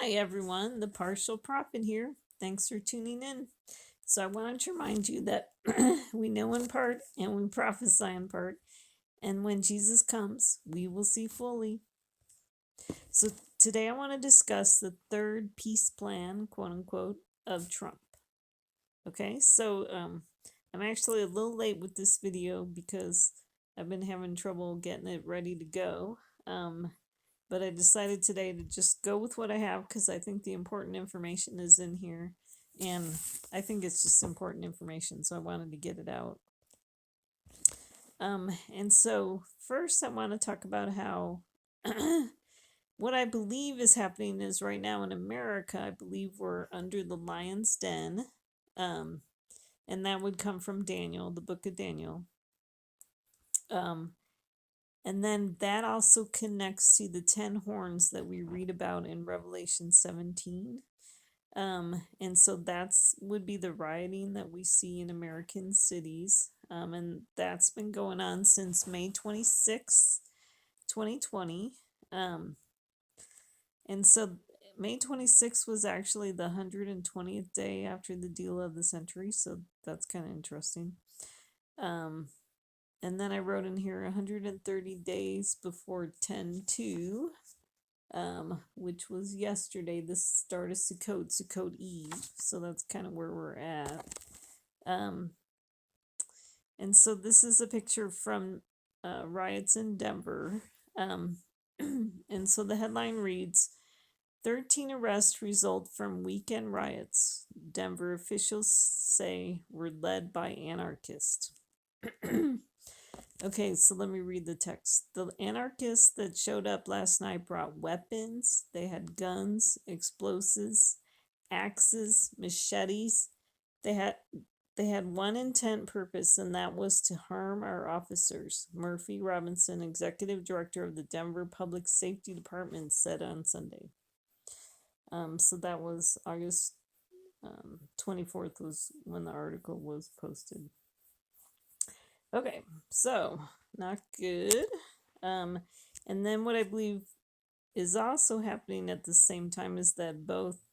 Hi everyone, the partial prophet here. Thanks for tuning in. So I wanted to remind you that we know in part and we prophesy in part, and when Jesus comes, we will see fully. So today I want to discuss the third peace plan, quote unquote, of Trump. Okay, so I'm actually a little late with this video because I've been having trouble getting it ready to go. But I decided today to just go with what I have because I think the important information is in here. And I think it's just important information, so I wanted to get it out. And so first I want to talk about how what I believe is happening is right now in America, I believe we're under the lion's den. And that would come from Daniel, the book of Daniel. And then that also connects to the 10 horns that we read about in Revelation 17. And so that's would be the rioting that we see in American cities. And that's been going on since May 26, 2020. And so May 26th was actually the 120th day after the deal of the century. So that's kind of interesting. And then I wrote in here 130 days before 10/2, which was yesterday, the start of Sukkot Eve. So that's kind of where we're at. And so this is a picture from riots in Denver. And so the headline reads, 13 arrests result from weekend riots. Denver officials say were led by anarchists. Okay, so let me read the text. The anarchists that showed up last night brought weapons. They had guns, explosives, axes, machetes. They had one intent purpose, and that was to harm our officers. Murphy Robinson, executive director of the Denver Public Safety Department, said on Sunday. So that was August 24th was when the article was posted. Okay, so not good. And then what I believe is also happening at the same time is that both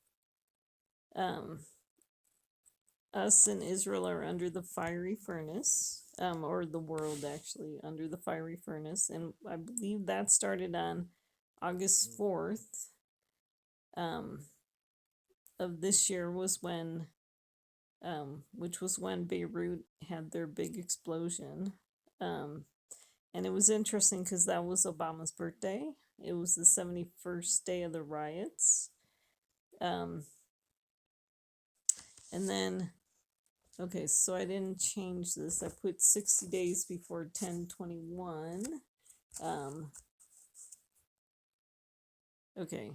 us and Israel are under the fiery furnace, or the world actually under the fiery furnace. And I believe that started on August 4th of this year was when which was when Beirut had their big explosion. And it was interesting because that was Obama's birthday. It was the 71st day of the riots. And then, okay, so I didn't change this. I put 60 days before 10/21. Okay,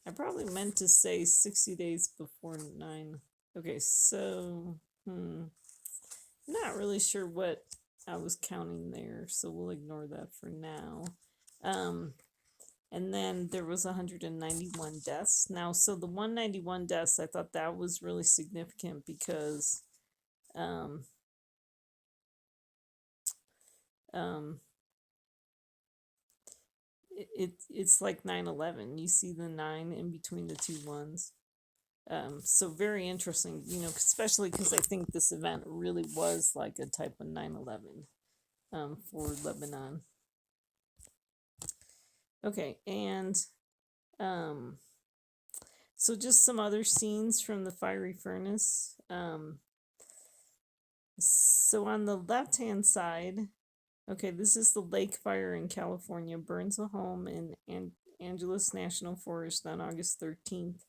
I probably meant to say 60 days before 9. Okay, so, not really sure what I was counting there, so we'll ignore that for now. And then there was 191 deaths. Now, so the 191 deaths, I thought that was really significant because it's like 9/11. You see the 9 in between the two ones. So very interesting, especially because I think this event really was like a type of 9/11 for Lebanon. Okay, and so just some other scenes from the fiery furnace. So on the left-hand side, okay, this is the lake fire in California, burns a home in Angeles National Forest on August 13th,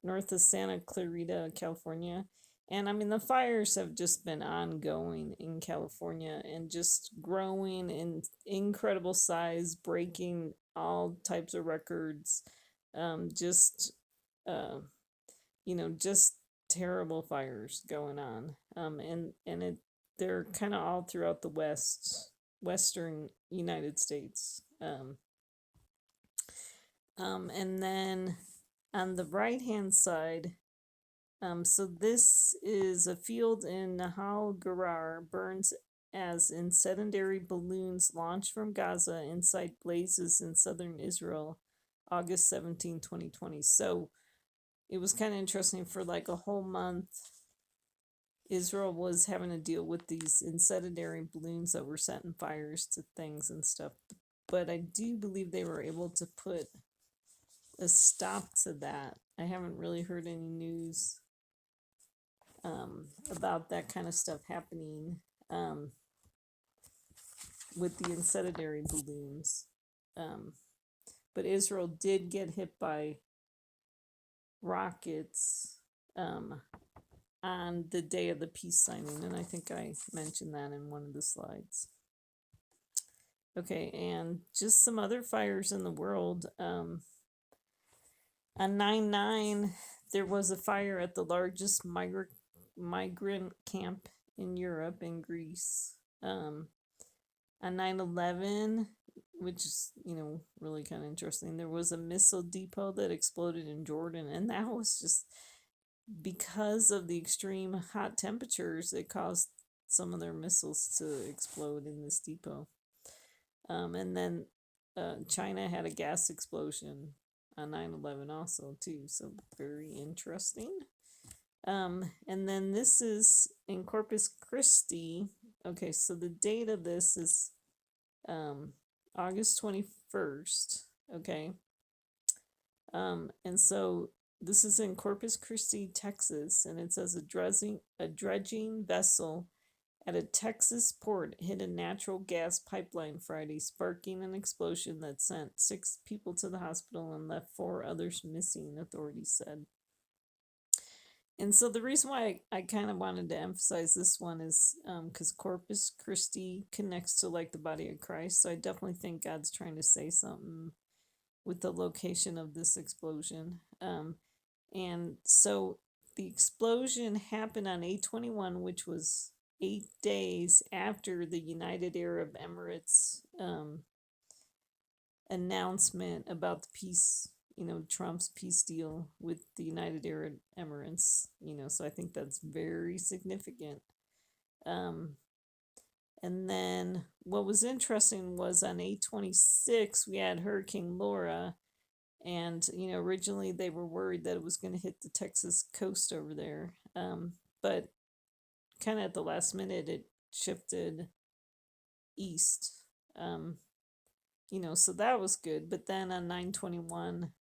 north of Santa Clarita, California. And I mean, the fires have just been ongoing in California and just growing in incredible size, breaking all types of records. Just terrible fires going on. And they're kind of all throughout the western United States. And then on the right hand side, so this is a field in Nahal Garar burns as incendiary balloons launched from Gaza incite blazes in southern Israel, August 17, 2020. So it was kind of interesting for like a whole month. Israel was having to deal with these incendiary balloons that were setting fires to things and stuff. But I do believe they were able to put a stop to that. I haven't really heard any news about that kind of stuff happening with the incendiary balloons. But Israel did get hit by rockets on the day of the peace signing, and I think I mentioned that in one of the slides. Okay, and just some other fires in the world. On 9/9, there was a fire at the largest migrant camp in Europe, in Greece. On 9/11, which is, really kind of interesting, there was a missile depot that exploded in Jordan, and that was just because of the extreme hot temperatures. It caused some of their missiles to explode in this depot. And then China had a gas explosion on 9/11 also too, so very interesting. And then this is in Corpus Christi. Okay, so the date of this is August 21st. Okay. And so this is in Corpus Christi, Texas, and it says a dredging vessel at a Texas port hit a natural gas pipeline Friday, sparking an explosion that sent 6 people to the hospital and left 4 others missing, authorities said. And so the reason why I kind of wanted to emphasize this one is because Corpus Christi connects to like the body of Christ. So I definitely think God's trying to say something with the location of this explosion. And so the explosion happened on 8/21, which was 8 days after the United Arab Emirates announcement about the peace, Trump's peace deal with the United Arab Emirates, so I think that's very significant. And then what was interesting was on 8/26, we had Hurricane Laura, and, originally they were worried that it was going to hit the Texas coast over there. But kind of at the last minute, it shifted east. So that was good. But then on 9/21,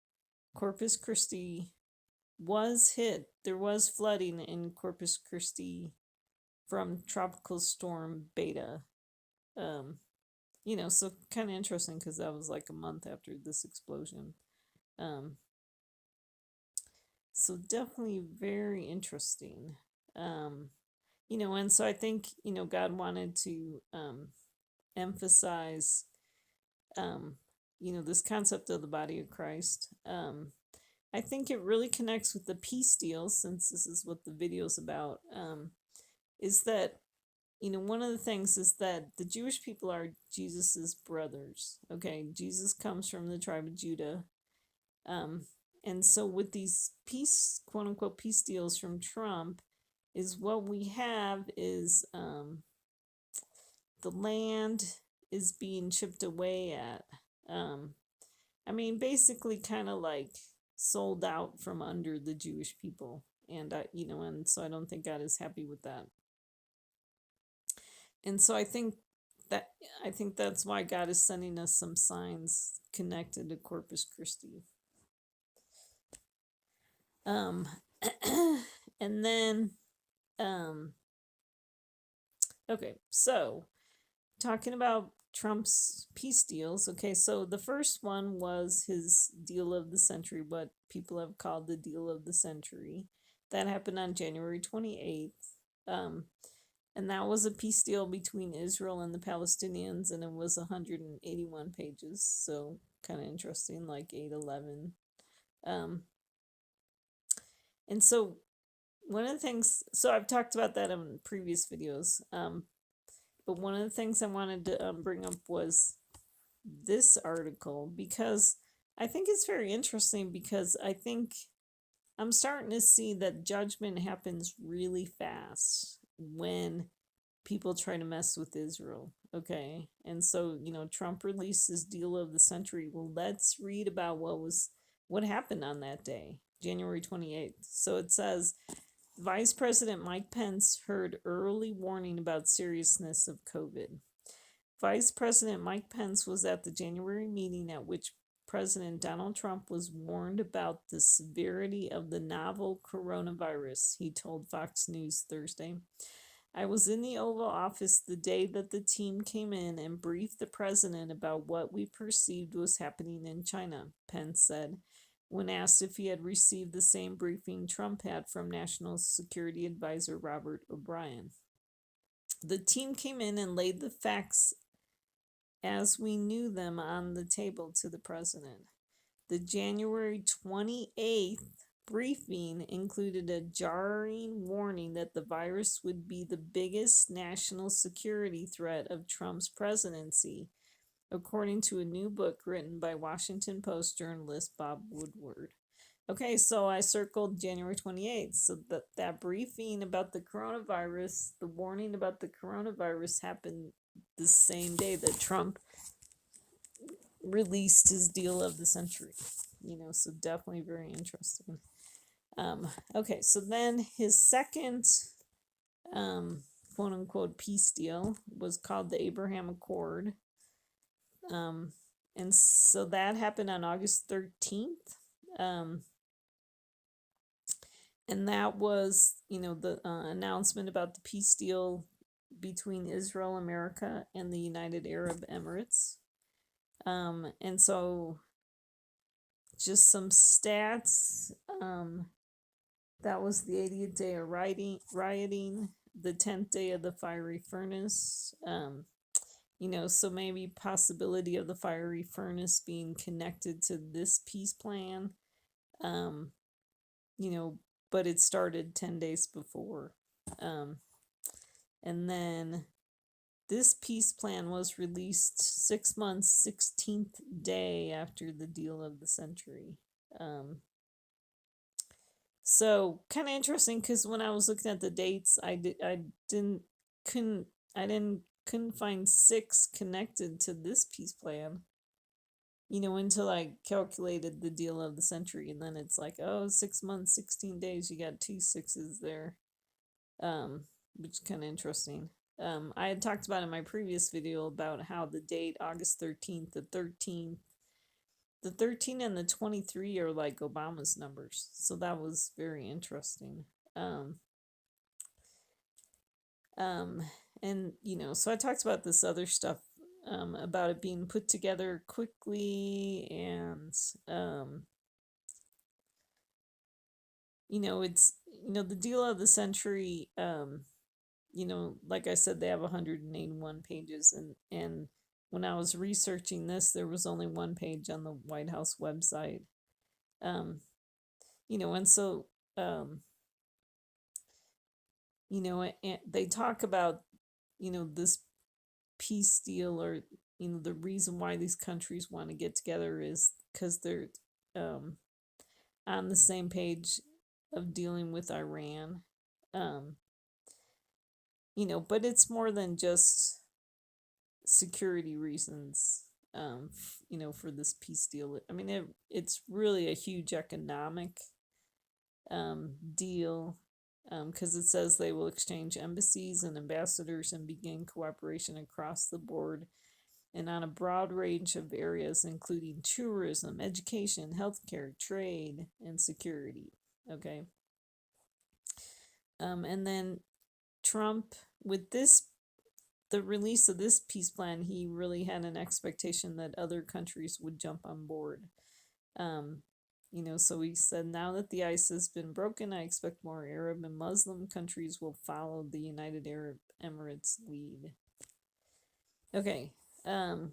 Corpus Christi was hit. There was flooding in Corpus Christi from Tropical Storm Beta. So kind of interesting because that was like a month after this explosion. So definitely very interesting. And so I think, God wanted to emphasize, this concept of the body of Christ. I think it really connects with the peace deal, since this is what the video is about, is that, one of the things is that the Jewish people are Jesus's brothers. Okay, Jesus comes from the tribe of Judah. And so with these peace, quote unquote, peace deals from Trump, is what we have is the land is being chipped away at. Basically kind of like sold out from under the Jewish people. And, and so I don't think God is happy with that. And so I think that's why God is sending us some signs connected to Corpus Christi. And then, okay, so talking about Trump's peace deals. Okay, so the first one was his deal of the century, what people have called the deal of the century. That happened on January 28th. And that was a peace deal between Israel and the Palestinians, and it was 181 pages. So kind of interesting, like 8/11. And so one of the things, so I've talked about that in previous videos, but one of the things I wanted to bring up was this article, because I think it's very interesting, because I think I'm starting to see that judgment happens really fast when people try to mess with Israel. Okay, and so Trump released his deal of the century. Well, let's read about what happened on that day. January 28th. So it says Vice President Mike Pence heard early warning about seriousness of COVID. Vice President Mike Pence was at the January meeting at which President Donald Trump was warned about the severity of the novel coronavirus, he told Fox News Thursday. I was in the Oval Office the day that the team came in and briefed the president about what we perceived was happening in China, Pence said, when asked if he had received the same briefing Trump had from National Security Advisor Robert O'Brien. The team came in and laid the facts as we knew them on the table to the president. The January 28th briefing included a jarring warning that the virus would be the biggest national security threat of Trump's presidency, according to a new book written by Washington Post journalist Bob Woodward. Okay, so I circled January 28th. So that briefing about the coronavirus, the warning about the coronavirus happened the same day that Trump released his deal of the century. So definitely very interesting. Okay, so then his second quote unquote peace deal was called the Abraham Accord. And so that happened on August 13th. And that was, the announcement about the peace deal between Israel, America, and the United Arab Emirates. And so just some stats. That was the 80th day of rioting, the 10th day of the fiery furnace. So maybe possibility of the fiery furnace being connected to this peace plan. But it started 10 days before. And then this peace plan was released 6 months, 16th day after the deal of the century. So kind of interesting because when I was looking at the dates, I couldn't find 6 connected to this peace plan. Until I calculated the deal of the century, and then it's like, 6 months, 16 days, you got 2 6s there, which is kind of interesting. I had talked about in my previous video about how the date August 13th, the 13 and the 23 are like Obama's numbers, so that was very interesting. And so I talked about this other stuff about it being put together quickly, and it's the deal of the century. Like I said, they have 181 pages, and when I was researching this, there was only 1 page on the White House website. And so and they talk about this peace deal, or the reason why these countries want to get together is because they're on the same page of dealing with Iran. But it's more than just security reasons, for this peace deal. I mean, it's really a huge economic deal, because it says they will exchange embassies and ambassadors and begin cooperation across the board and on a broad range of areas, including tourism, education, healthcare, trade, and security. Okay. And then Trump, with the release of this peace plan, he really had an expectation that other countries would jump on board. So he said, now that the ice has been broken, I expect more Arab and Muslim countries will follow the United Arab Emirates lead. Okay. And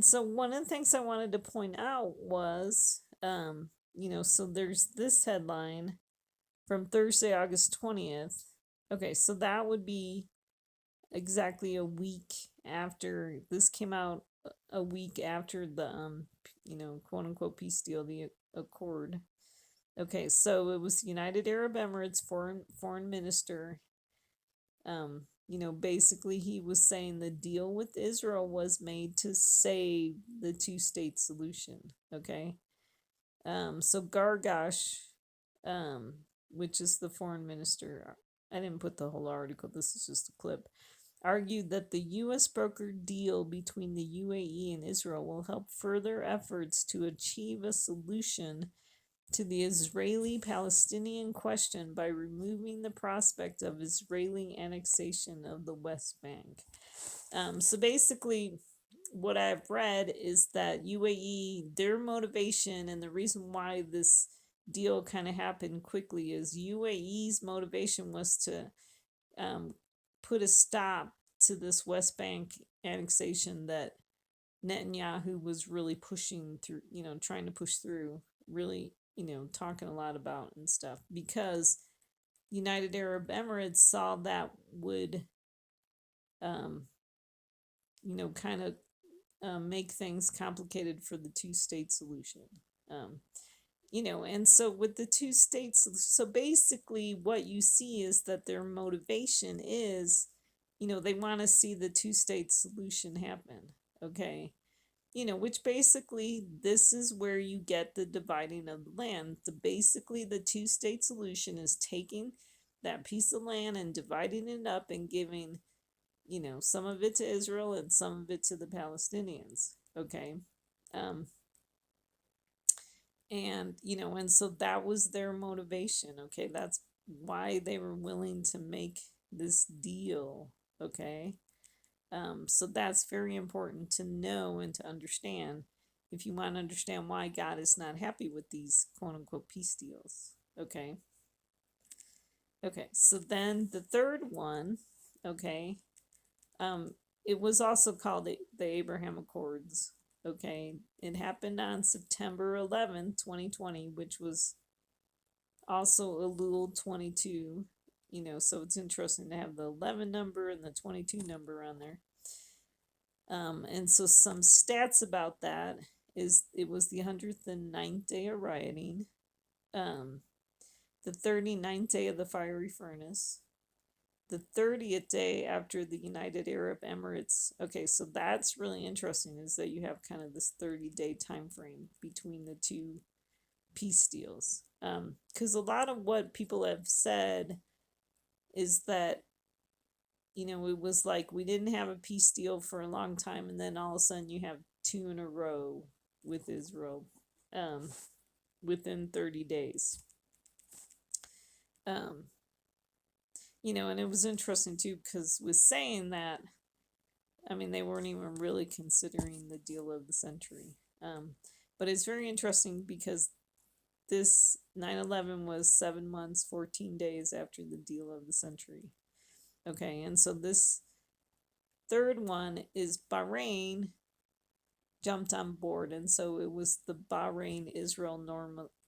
so one of the things I wanted to point out was, so there's this headline from Thursday, August 20th. Okay, so that would be exactly a week after this came out, a week after the quote unquote peace deal, the accord. Okay, so it was United Arab Emirates foreign minister. Basically he was saying the deal with Israel was made to save the 2-state solution. Okay. So Gargash, um, which is the foreign minister, I didn't put the whole article, this is just a clip, argued that the U.S. brokered deal between the UAE and Israel will help further efforts to achieve a solution to the Israeli-Palestinian question by removing the prospect of Israeli annexation of the West Bank. So basically, what I've read is that UAE, their motivation and the reason why this deal kind of happened quickly is UAE's motivation was to um, put a stop to this West Bank annexation that Netanyahu was really pushing through, trying to push through, really, talking a lot about and stuff, because United Arab Emirates saw that would, um, kind of make things complicated for the two-state solution. Um, and so with the two states, so basically what you see is that their motivation is, they want to see the two-state solution happen. Okay. Which basically this is where you get the dividing of the land. Basically the two-state solution is taking that piece of land and dividing it up and giving, some of it to Israel and some of it to the Palestinians. Okay. Um, and so that was their motivation. Okay. That's why they were willing to make this deal. Okay. So that's very important to know and to understand if you want to understand why God is not happy with these quote unquote peace deals. Okay. Okay. So then the third one, okay, it was also called the Abraham Accords. Okay. It happened on September 11th, 2020, which was also Elul 22. So it's interesting to have the 11 number and the 22 number on there. And so some stats about that is it was the 109th day of rioting, the 39th day of the fiery furnace, the 30th day after the United Arab Emirates. Okay, so that's really interesting, is that you have kind of this 30-day time frame between the two peace deals. Because a lot of what people have said is that, it was like we didn't have a peace deal for a long time, and then all of a sudden you have two in a row with Israel within 30 days. And it was interesting too, because with saying that, I mean, they weren't even really considering the deal of the century. But it's very interesting because this 9/11 was 7 months, 14 days after the deal of the century. Okay, and so this third one is Bahrain jumped on board, and so it was the Bahrain-Israel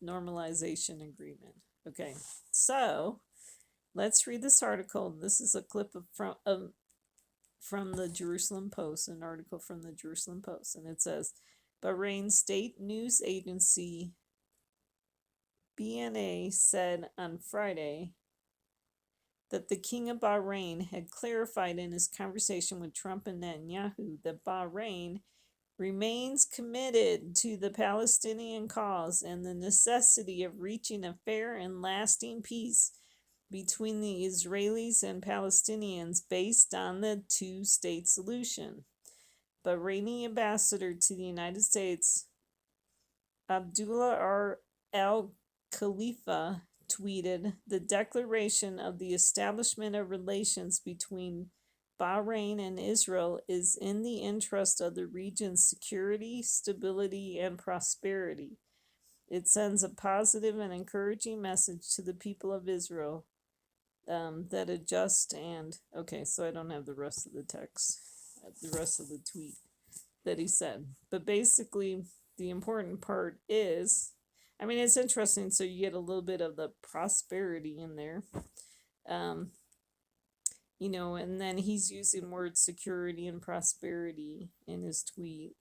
normalization agreement. Okay, so let's read this article. This is a clip from the Jerusalem Post, an article from the Jerusalem Post, and it says, Bahrain state news agency BNA said on Friday that the King of Bahrain had clarified in his conversation with Trump and Netanyahu that Bahrain remains committed to the Palestinian cause and the necessity of reaching a fair and lasting peace between the Israelis and Palestinians based on the two-state solution. Bahraini ambassador to the United States, Abdullah Al Khalifa, tweeted, the declaration of the establishment of relations between Bahrain and Israel is in the interest of the region's security, stability, and prosperity. It sends a positive and encouraging message to the people of Israel that a just and... Okay, so I don't have the rest of the text, the rest of the tweet that he said. But basically, the important part is, I mean, it's interesting, so you get a little bit of the prosperity in there. And then he's using words security and prosperity in his tweet.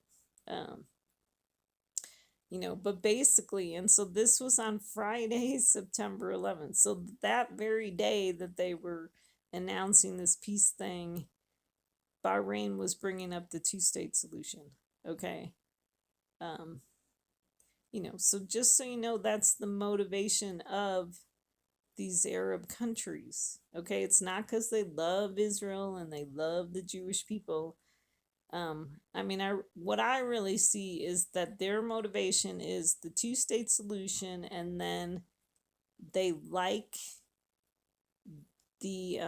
But basically, and so this was on Friday, September 11th. So that very day that they were announcing this peace thing, Bahrain was bringing up the two-state solution. Okay. So just so you know, that's the motivation of these Arab countries. Okay, it's not because they love Israel and they love the Jewish people. I mean, what I really see is that their motivation is the two-state solution, and then they like the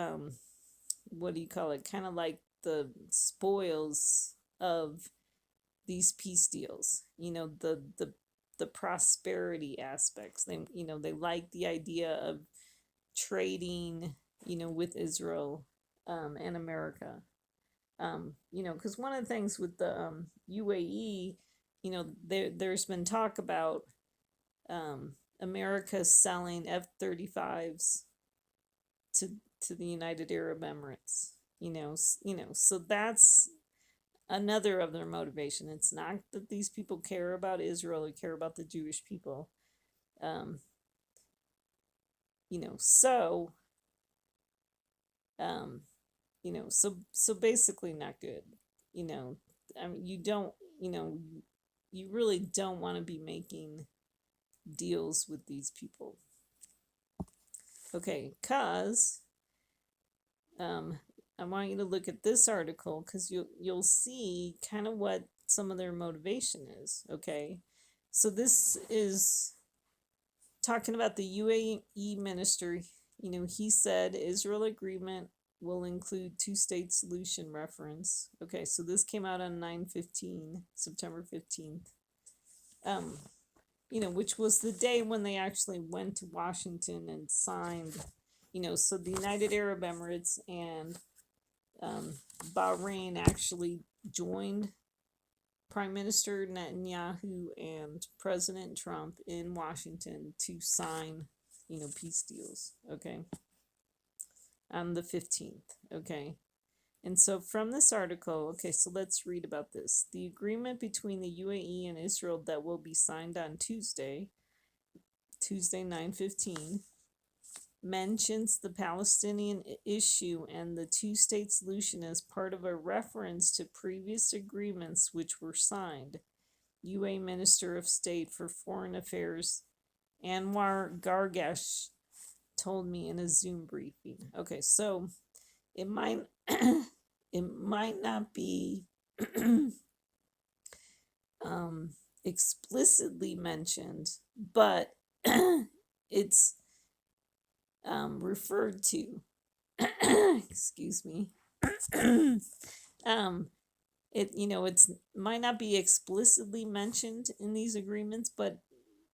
what do you call it? Kind of like the spoils of these peace deals. The prosperity aspects. They like the idea of trading, with Israel and America. Because one of the things with the UAE, there's been talk about America selling F-35s to the United Arab Emirates. So that's another of their motivation. It's not that these people care about Israel or care about the Jewish people. Um, so so basically not good. I mean, you really don't want to be making deals with these people. Okay, cause I want you to look at this article because you'll see kind of what some of their motivation is. Okay, so this is talking about the UAE minister. He said Israel agreement will include two-state solution reference. Okay, so this came out on 9/15, September 15th. Which was the day when they actually went to Washington and signed, so the United Arab Emirates and Bahrain actually joined Prime Minister Netanyahu and President Trump in Washington to sign, peace deals, okay, on the 15th, okay. And so from this article, okay, so let's read about this. The agreement between the UAE and Israel that will be signed on Tuesday 9/15, mentions the Palestinian issue and the two-state solution as part of a reference to previous agreements which were signed. UAE Minister of State for Foreign Affairs Anwar Gargash told me in a Zoom briefing. Okay, so it might it might not be explicitly mentioned, but it's referred to. Excuse me. It's might not be explicitly mentioned in these agreements, but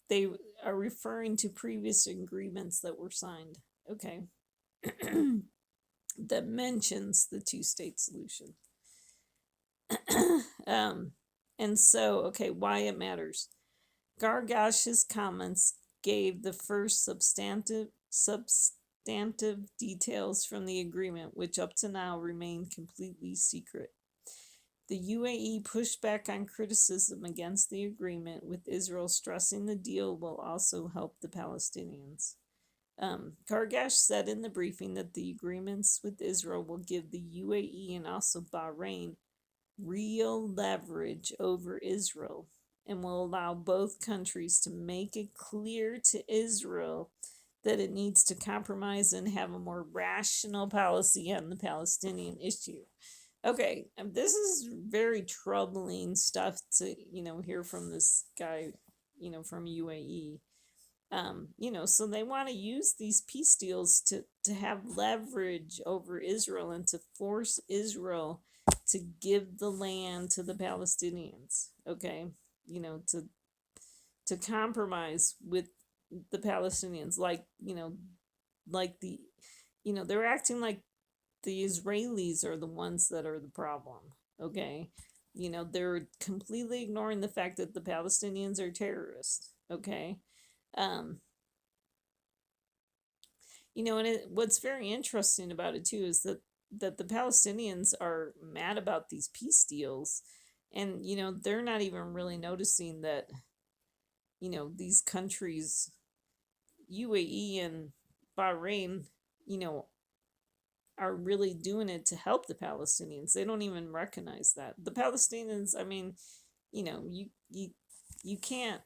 they are referring to previous agreements that were signed. Okay. That mentions the two-state solution. And so, okay, why it matters. Gargash's comments gave the first substantive details from the agreement, which up to now remain completely secret. The UAE pushed back on criticism against the agreement, with Israel stressing the deal will also help the Palestinians. Gargash said in the briefing that the agreements with Israel will give the UAE and also Bahrain real leverage over Israel and will allow both countries to make it clear to Israel that it needs to compromise and have a more rational policy on the Palestinian issue. Okay, this is very troubling stuff to, hear from this guy, from UAE. So they want to use these peace deals to have leverage over Israel and to force Israel to give the land to the Palestinians, okay? To compromise with the Palestinians, like they're acting like the Israelis are the ones that are the problem, okay? They're completely ignoring the fact that the Palestinians are terrorists, okay? And what's very interesting about it too is that the Palestinians are mad about these peace deals, and they're not even really noticing that these countries, UAE and Bahrain, are really doing it to help the Palestinians. They don't even recognize that. The Palestinians, I mean, you can't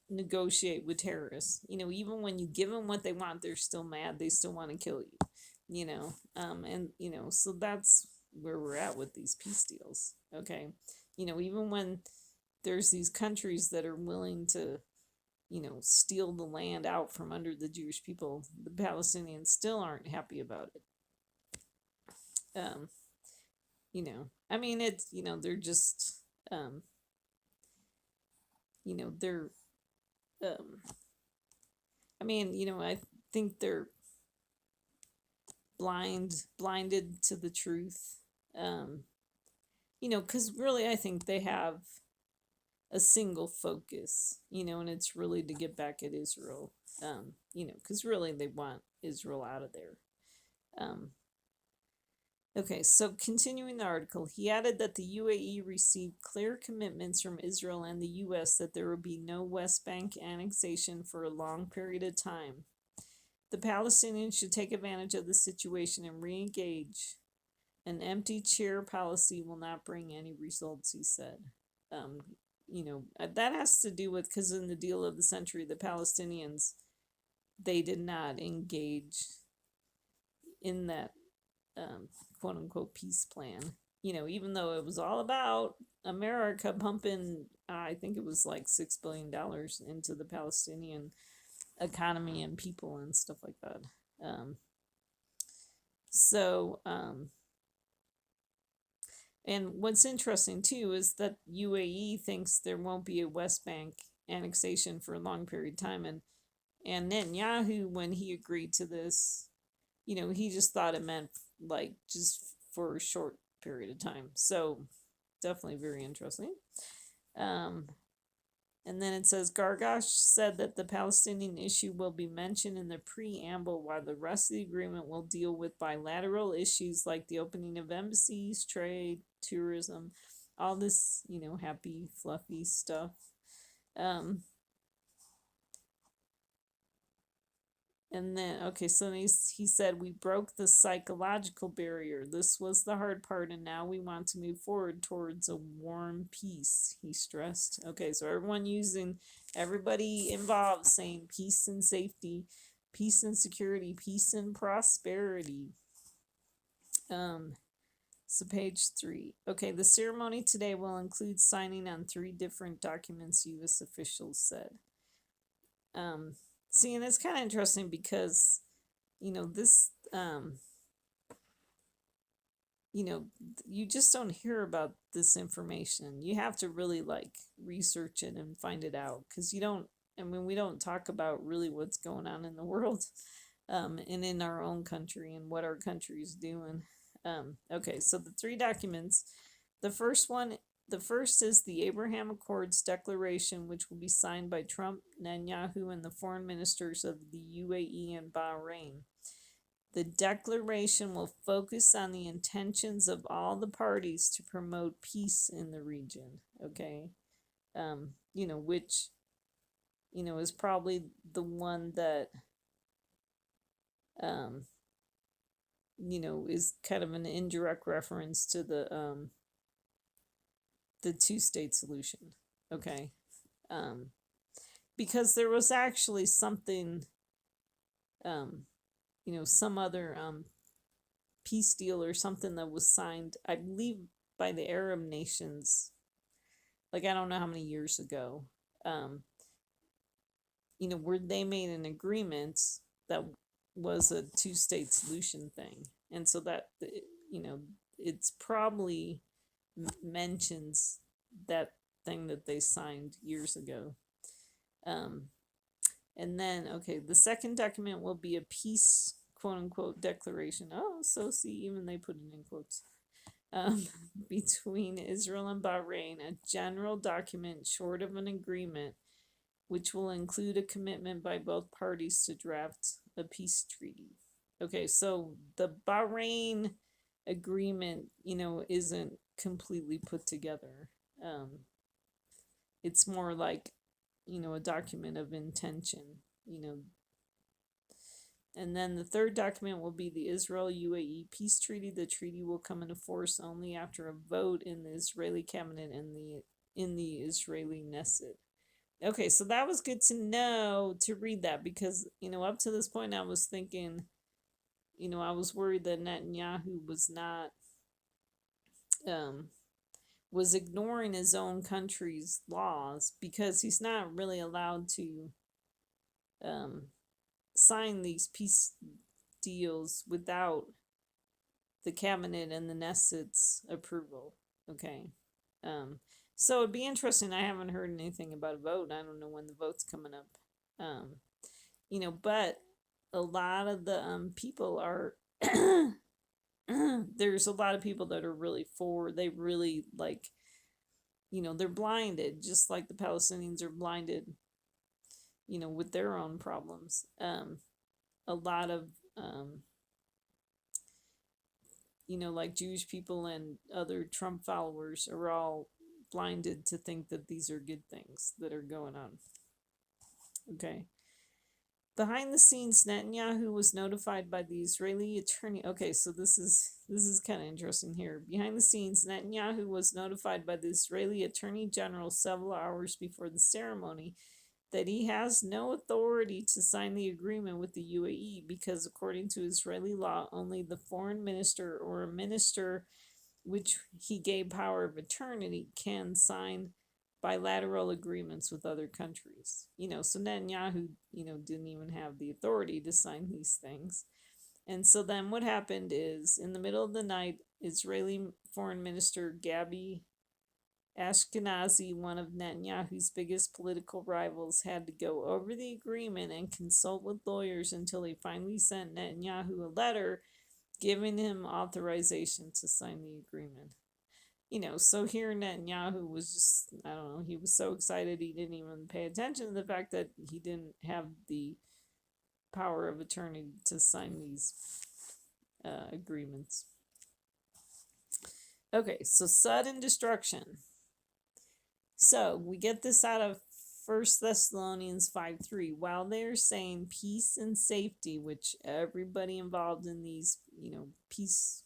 negotiate with terrorists. Even when you give them what they want, they're still mad. They still want to kill you. And so that's where we're at with these peace deals. Okay, even when there's these countries that are willing to, steal the land out from under the Jewish people, the Palestinians still aren't happy about it. I mean, it's, they're just, they're, I mean, I think they're blinded to the truth. Because really, I think they have a single focus, and it's really to get back at Israel, because really they want Israel out of there. Okay, so continuing the article, he added that the UAE received clear commitments from Israel and the US that there would be no West Bank annexation for a long period of time. The Palestinians should take advantage of the situation and re-engage. An empty chair policy will not bring any results, he said. That has to do with, because in the deal of the century, the Palestinians, they did not engage in that quote unquote peace plan. Even though it was all about America pumping, I think it was like $6 billion into the Palestinian economy and people and stuff like that. And what's interesting too is that UAE thinks there won't be a West Bank annexation for a long period of time, and Netanyahu, when he agreed to this, he just thought it meant like just for a short period of time. So definitely very interesting. And then it says Gargash said that the Palestinian issue will be mentioned in the preamble, while the rest of the agreement will deal with bilateral issues like the opening of embassies, trade, tourism, all this, happy, fluffy stuff. And then, okay, so he said, we broke the psychological barrier. This was the hard part, and now we want to move forward towards a warm peace, he stressed. Okay, so everybody involved saying peace and safety, peace and security, peace and prosperity. So page 3. Okay, the ceremony today will include signing on 3 different documents, U.S. officials said. See, and it's kind of interesting because, this, you just don't hear about this information. You have to really research it and find it out, because we don't talk about really what's going on in the world, and in our own country and what our country is doing. Okay, so the 3 documents, the first is the Abraham Accords Declaration, which will be signed by Trump, Netanyahu, and the foreign ministers of the UAE and Bahrain. The declaration will focus on the intentions of all the parties to promote peace in the region. Okay, which, is probably the one that, is kind of an indirect reference to the 2-state solution. Okay, because there was actually something, some other peace deal or something that was signed, I believe, by the Arab nations, I don't know how many years ago, where they made an agreement that was a 2-state solution thing. And so that, it's probably mentions that thing that they signed years ago. And then, okay, the second document will be a peace, quote unquote, declaration. Oh, so see, even they put it in quotes. Between Israel and Bahrain, a general document short of an agreement, which will include a commitment by both parties to draft a peace treaty. Okay, so the Bahrain agreement, isn't completely put together. It's more like, a document of intention, And then the third document will be the Israel-UAE peace treaty. The treaty will come into force only after a vote in the Israeli cabinet and in the Israeli Knesset. Okay, so that was good to know to read that because, up to this point I was thinking, I was worried that Netanyahu um, was ignoring his own country's laws because he's not really allowed to um, sign these peace deals without the cabinet and the Knesset's approval. Okay. Um, so it'd be interesting. I haven't heard anything about a vote. I don't know when the vote's coming up. Um, but a lot of the people are there's a lot of people that are really for, they really like, they're blinded just like the Palestinians are blinded, with their own problems. A lot of um, like Jewish people and other Trump followers are all blinded to think that these are good things that are going on. Okay. Behind the scenes, Netanyahu was notified by the Israeli attorney. Okay, so this is kind of interesting here. Behind the scenes, Netanyahu was notified by the Israeli Attorney General several hours before the ceremony that he has no authority to sign the agreement with the UAE because, according to Israeli law, only the foreign minister or a minister which he gave power of attorney can sign bilateral agreements with other countries. So Netanyahu, didn't even have the authority to sign these things. And so then what happened is in the middle of the night, Israeli Foreign Minister Gabi Ashkenazi, one of Netanyahu's biggest political rivals, had to go over the agreement and consult with lawyers until he finally sent Netanyahu a letter giving him authorization to sign the agreement. So here Netanyahu was just, I don't know, he was so excited he didn't even pay attention to the fact that he didn't have the power of attorney to sign these agreements. Okay, so sudden destruction. So we get this out of 1 Thessalonians 5:3. While they're saying peace and safety, which everybody involved in these, peace,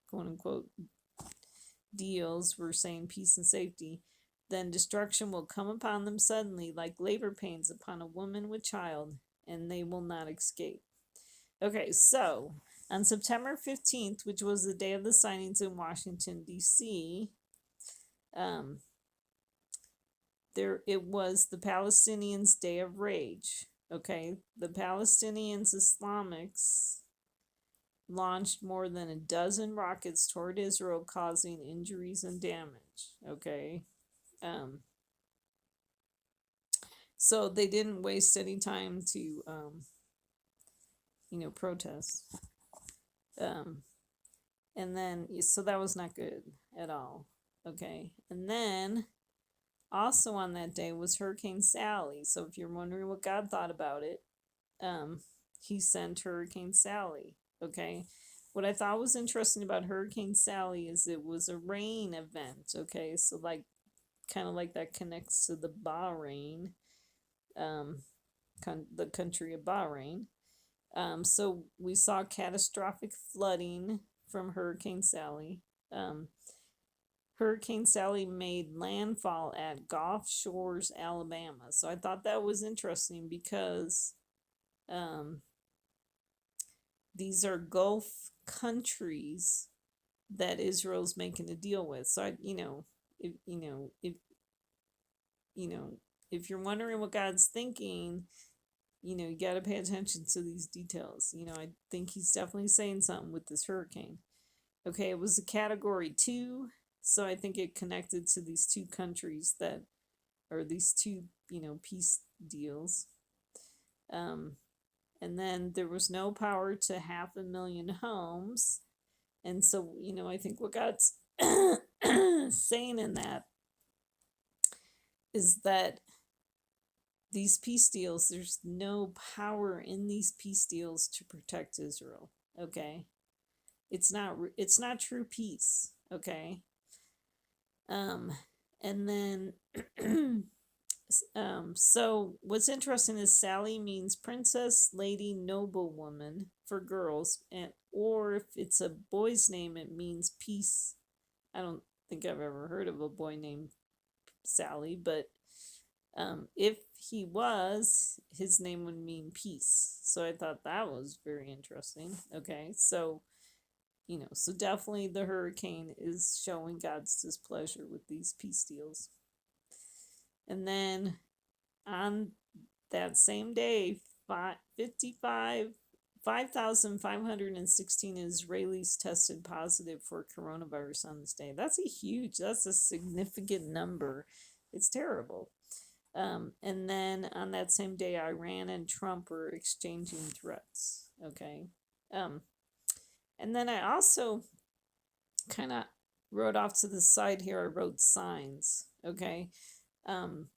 quote unquote, deals were saying peace and safety, then destruction will come upon them suddenly like labor pains upon a woman with child, and they will not escape. Okay, so on September 15th, which was the day of the signings in Washington, D.C., it was the Palestinians' Day of Rage. Okay, the Palestinians Islamics launched more than a dozen rockets toward Israel, causing injuries and damage. Okay, so they didn't waste any time to protest. And then so that was not good at all. Okay, and then also on that day was Hurricane Sally. So if you're wondering what God thought about it, he sent Hurricane Sally. Okay. What I thought was interesting about Hurricane Sally is it was a rain event. Okay. So like kind of like that connects to the Bahrain, the country of Bahrain. So we saw catastrophic flooding from Hurricane Sally. Hurricane Sally made landfall at Gulf Shores, Alabama. So I thought that was interesting because these are Gulf countries that Israel's making a deal with. So if you're wondering what God's thinking, you got to pay attention to these details. I think he's definitely saying something with this hurricane. Okay, it was a category 2, so I think it connected to these two countries that, or these two, peace deals. And then there was no power to 500,000 homes. And so, I think what God's saying in that is that these peace deals, there's no power in these peace deals to protect Israel. Okay, it's not true peace. Okay, and then so what's interesting is Sally means princess, lady, noblewoman for girls, and or if it's a boy's name, it means peace. I don't think I've ever heard of a boy named Sally, but If he was, his name would mean peace. So I thought that was very interesting. Okay, so so definitely the hurricane is showing God's displeasure with these peace deals. And then on that same day, 5,516 Israelis tested positive for coronavirus on this day. That's a significant number. It's terrible. And then on that same day, Iran and Trump were exchanging threats. Okay. And then I also kind of wrote off to the side here, I wrote signs. Okay.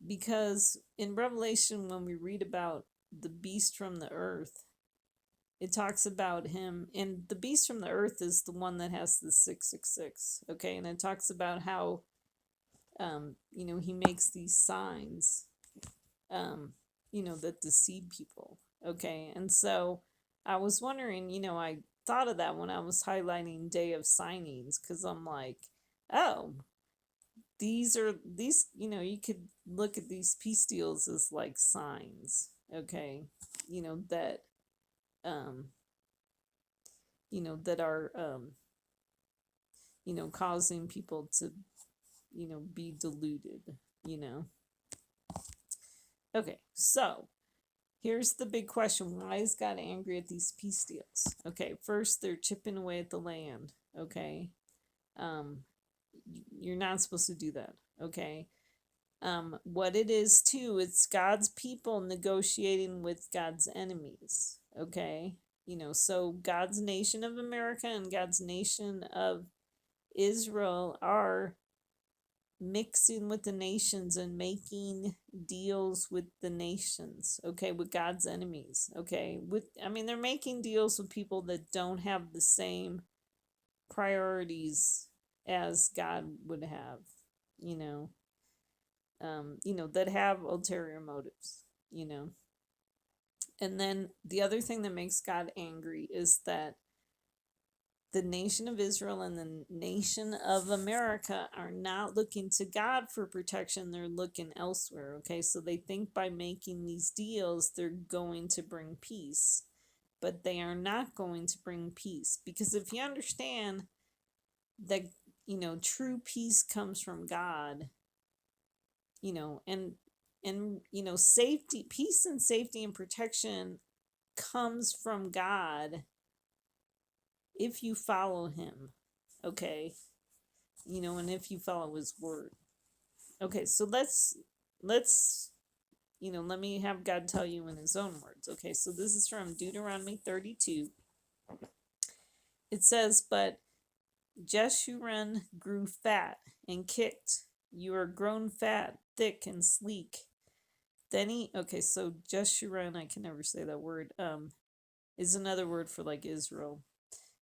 Because in Revelation, when we read about the beast from the earth, it talks about him, and the beast from the earth is the one that has the 666. Okay. And it talks about how, he makes these signs, that deceive people. Okay. And so I was wondering, I thought of that when I was highlighting day of signings, because I'm like, oh, these, you could look at these peace deals as like signs. Okay. That, that are, causing people to, be deluded. Okay, so here's the big question. Why is God angry at these peace deals? Okay, first they're chipping away at the land. Okay. You're not supposed to do that. Okay. What it is too, it's God's people negotiating with God's enemies. Okay. So God's nation of America and God's nation of Israel are mixing with the nations and making deals with the nations, okay, with God's enemies, okay, they're making deals with people that don't have the same priorities as God would have, that have ulterior motives, and then the other thing that makes God angry is that the nation of Israel and the nation of America are not looking to God for protection. They're looking elsewhere. Okay. So they think by making these deals, they're going to bring peace, but they are not going to bring peace, because if you understand that, true peace comes from God, and safety, peace and safety and protection comes from God if you follow him, okay, and if you follow his word. Okay, so let's let me have God tell you in his own words. Okay, so this is from Deuteronomy 32. It says, but Jeshurun grew fat and kicked. You are grown fat, thick, and sleek. Then so Jeshurun, I can never say that word, is another word for like Israel.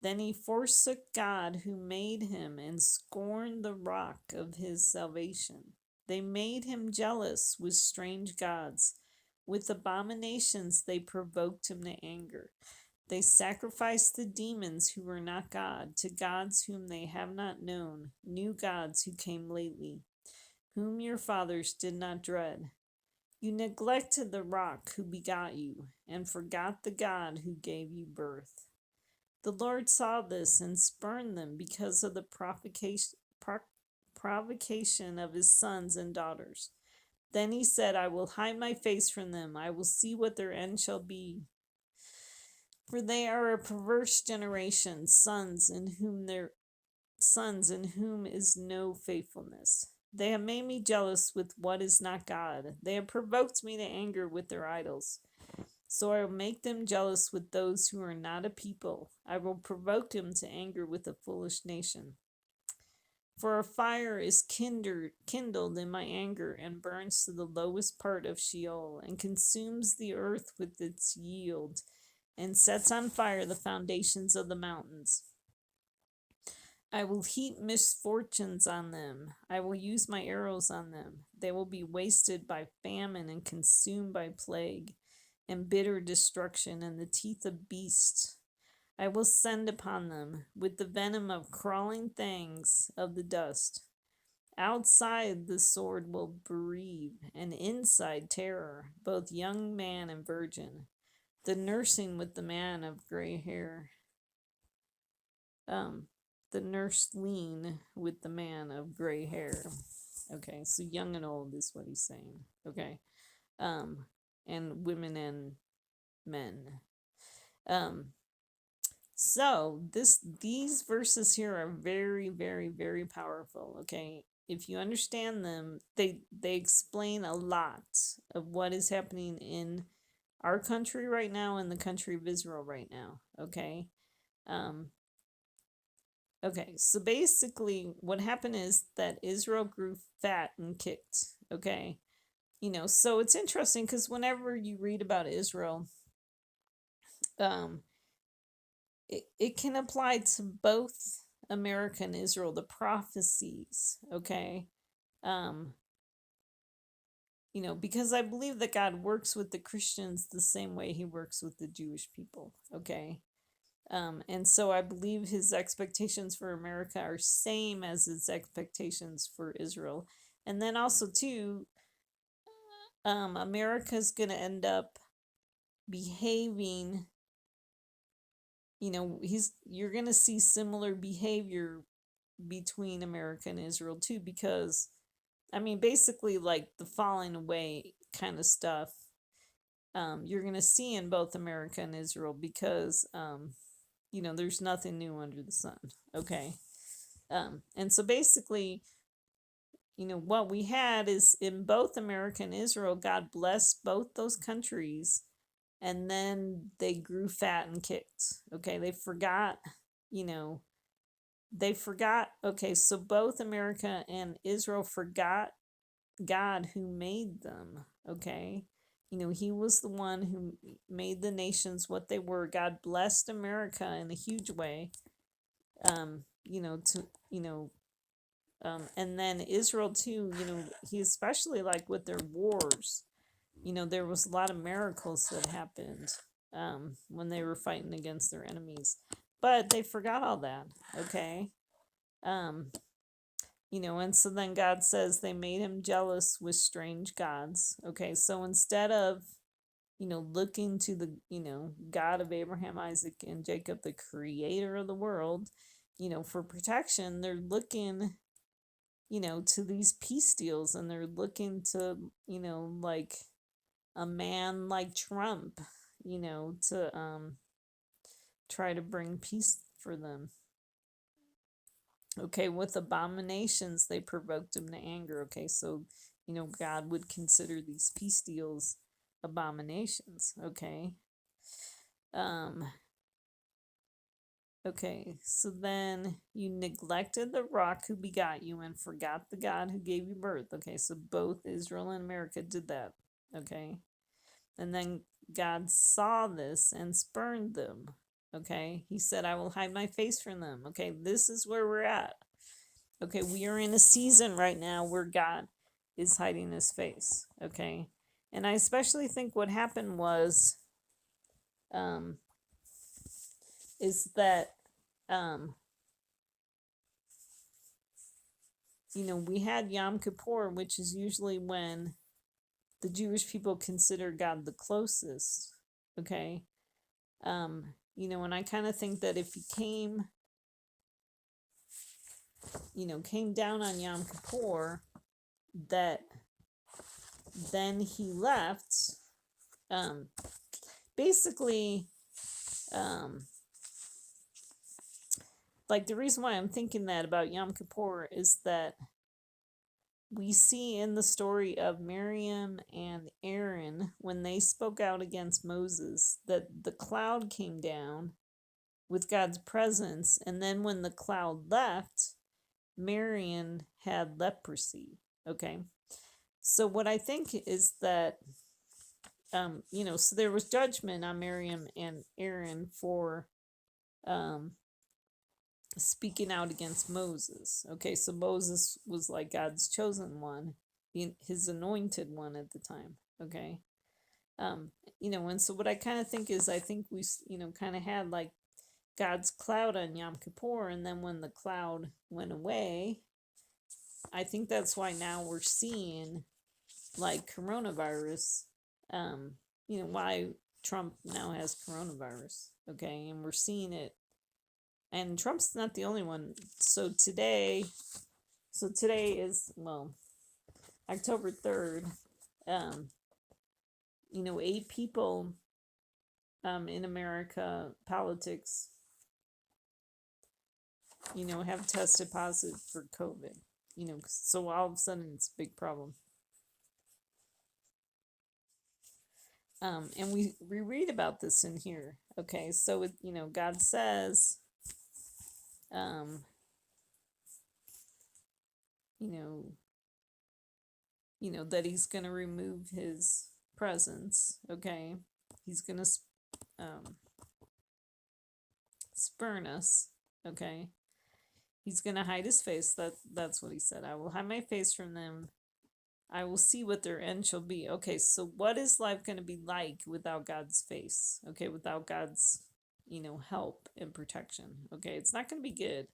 Then he forsook God who made him and scorned the rock of his salvation. They made him jealous with strange gods. With abominations they provoked him to anger. They sacrificed the demons who were not God to gods whom they have not known, new gods who came lately, whom your fathers did not dread. You neglected the rock who begot you, and forgot the God who gave you birth. The Lord saw this and spurned them because of the provocation of his sons and daughters. Then he said, I will hide my face from them. I will see what their end shall be. For they are a perverse generation, sons in whom is no faithfulness. They have made me jealous with what is not God. They have provoked me to anger with their idols. So I will make them jealous with those who are not a people. I will provoke them to anger with a foolish nation. For a fire is kindled in my anger and burns to the lowest part of Sheol and consumes the earth with its yield and sets on fire the foundations of the mountains. I will heap misfortunes on them. I will use my arrows on them. They will be wasted by famine and consumed by plague and bitter destruction and the teeth of beasts. I will send upon them with the venom of crawling things of the dust. Outside the sword will bereave, and inside terror, both young man and virgin, the nursing with the man of gray hair, um, the nursling with the man of gray hair. Okay, so young and old is what he's saying. Okay, um, and women and men. Um, so these verses here are very, very, very powerful. Okay, if you understand them, they explain a lot of what is happening in our country right now and the country of Israel right now. Okay. Um, okay, so basically what happened is that Israel grew fat and kicked. Okay. So it's interesting because whenever you read about Israel, um, it can apply to both America and Israel, the prophecies, okay? Um, because I believe that God works with the Christians the same way he works with the Jewish people, okay? And so I believe his expectations for America are same as his expectations for Israel. And then also too, America's gonna end up behaving, you're gonna see similar behavior between America and Israel too, because I mean basically like the falling away kind of stuff you're gonna see in both America and Israel because there's nothing new under the sun. Okay. And so basically, what we had is in both America and Israel, God blessed both those countries and then they grew fat and kicked. Okay, you know, they forgot. Okay, so both America and Israel forgot God who made them. Okay, he was the one who made the nations what they were. God blessed America in a huge way. To and then Israel too. He especially like with their wars. There was a lot of miracles that happened when they were fighting against their enemies, but they forgot all that. Okay. Um, and so then God says they made him jealous with strange gods. Okay, so instead of, looking to the, God of Abraham, Isaac, and Jacob, the creator of the world, for protection, they're looking, to these peace deals and they're looking to, like a man like Trump, to try to bring peace for them. Okay, with abominations, they provoked him to anger. Okay, so, God would consider these peace deals abominations. Okay. Okay, so then you neglected the rock who begot you and forgot the God who gave you birth. Okay, so both Israel and America did that. Okay. And then God saw this and spurned them. Okay, he said, I will hide my face from them. Okay, this is where we're at. Okay, we are in a season right now where God is hiding his face. Okay, and I especially think what happened was, is that, we had Yom Kippur, which is usually when the Jewish people consider God the closest. Okay, and I kind of think that if he came down on Yom Kippur, that then he left. Basically, like the reason why I'm thinking that about Yom Kippur is that we see in the story of Miriam and Aaron when they spoke out against Moses that the cloud came down with God's presence, and then when the cloud left, Miriam had leprosy. Okay, so what I think is that so there was judgment on Miriam and Aaron for speaking out against Moses. Okay, so Moses was like God's chosen one, his anointed one at the time. Okay, and so what I kind of think is I think we kind of had like God's cloud on Yom Kippur, and then when the cloud went away, I think that's why now we're seeing like coronavirus. Why Trump now has coronavirus. Okay, and we're seeing it, and Trump's not the only one. So today is, well, October 3rd. Um, 8 people in America politics, have tested positive for COVID. So all of a sudden it's a big problem. And we read about this in here. Okay, so God says, um, you know, that He's gonna remove His presence. Okay, He's gonna spurn us. Okay, He's gonna hide His face. That's what He said. I will hide my face from them. I will see what their end shall be. Okay, so what is life going to be like without God's face? Okay, without God's, help and protection. Okay, it's not going to be good.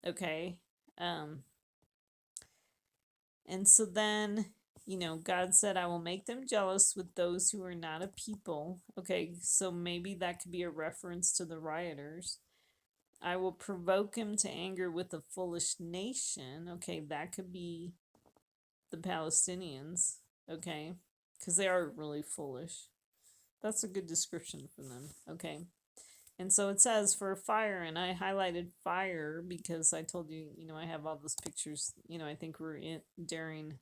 Okay, and so then, God said, I will make them jealous with those who are not a people. Okay, so maybe that could be a reference to the rioters. I will provoke him to anger with a foolish nation. Okay, that could be the Palestinians, okay, because they are really foolish. That's a good description for them, okay. And so it says for fire, and I highlighted fire because I told you, I have all those pictures. I think we're in during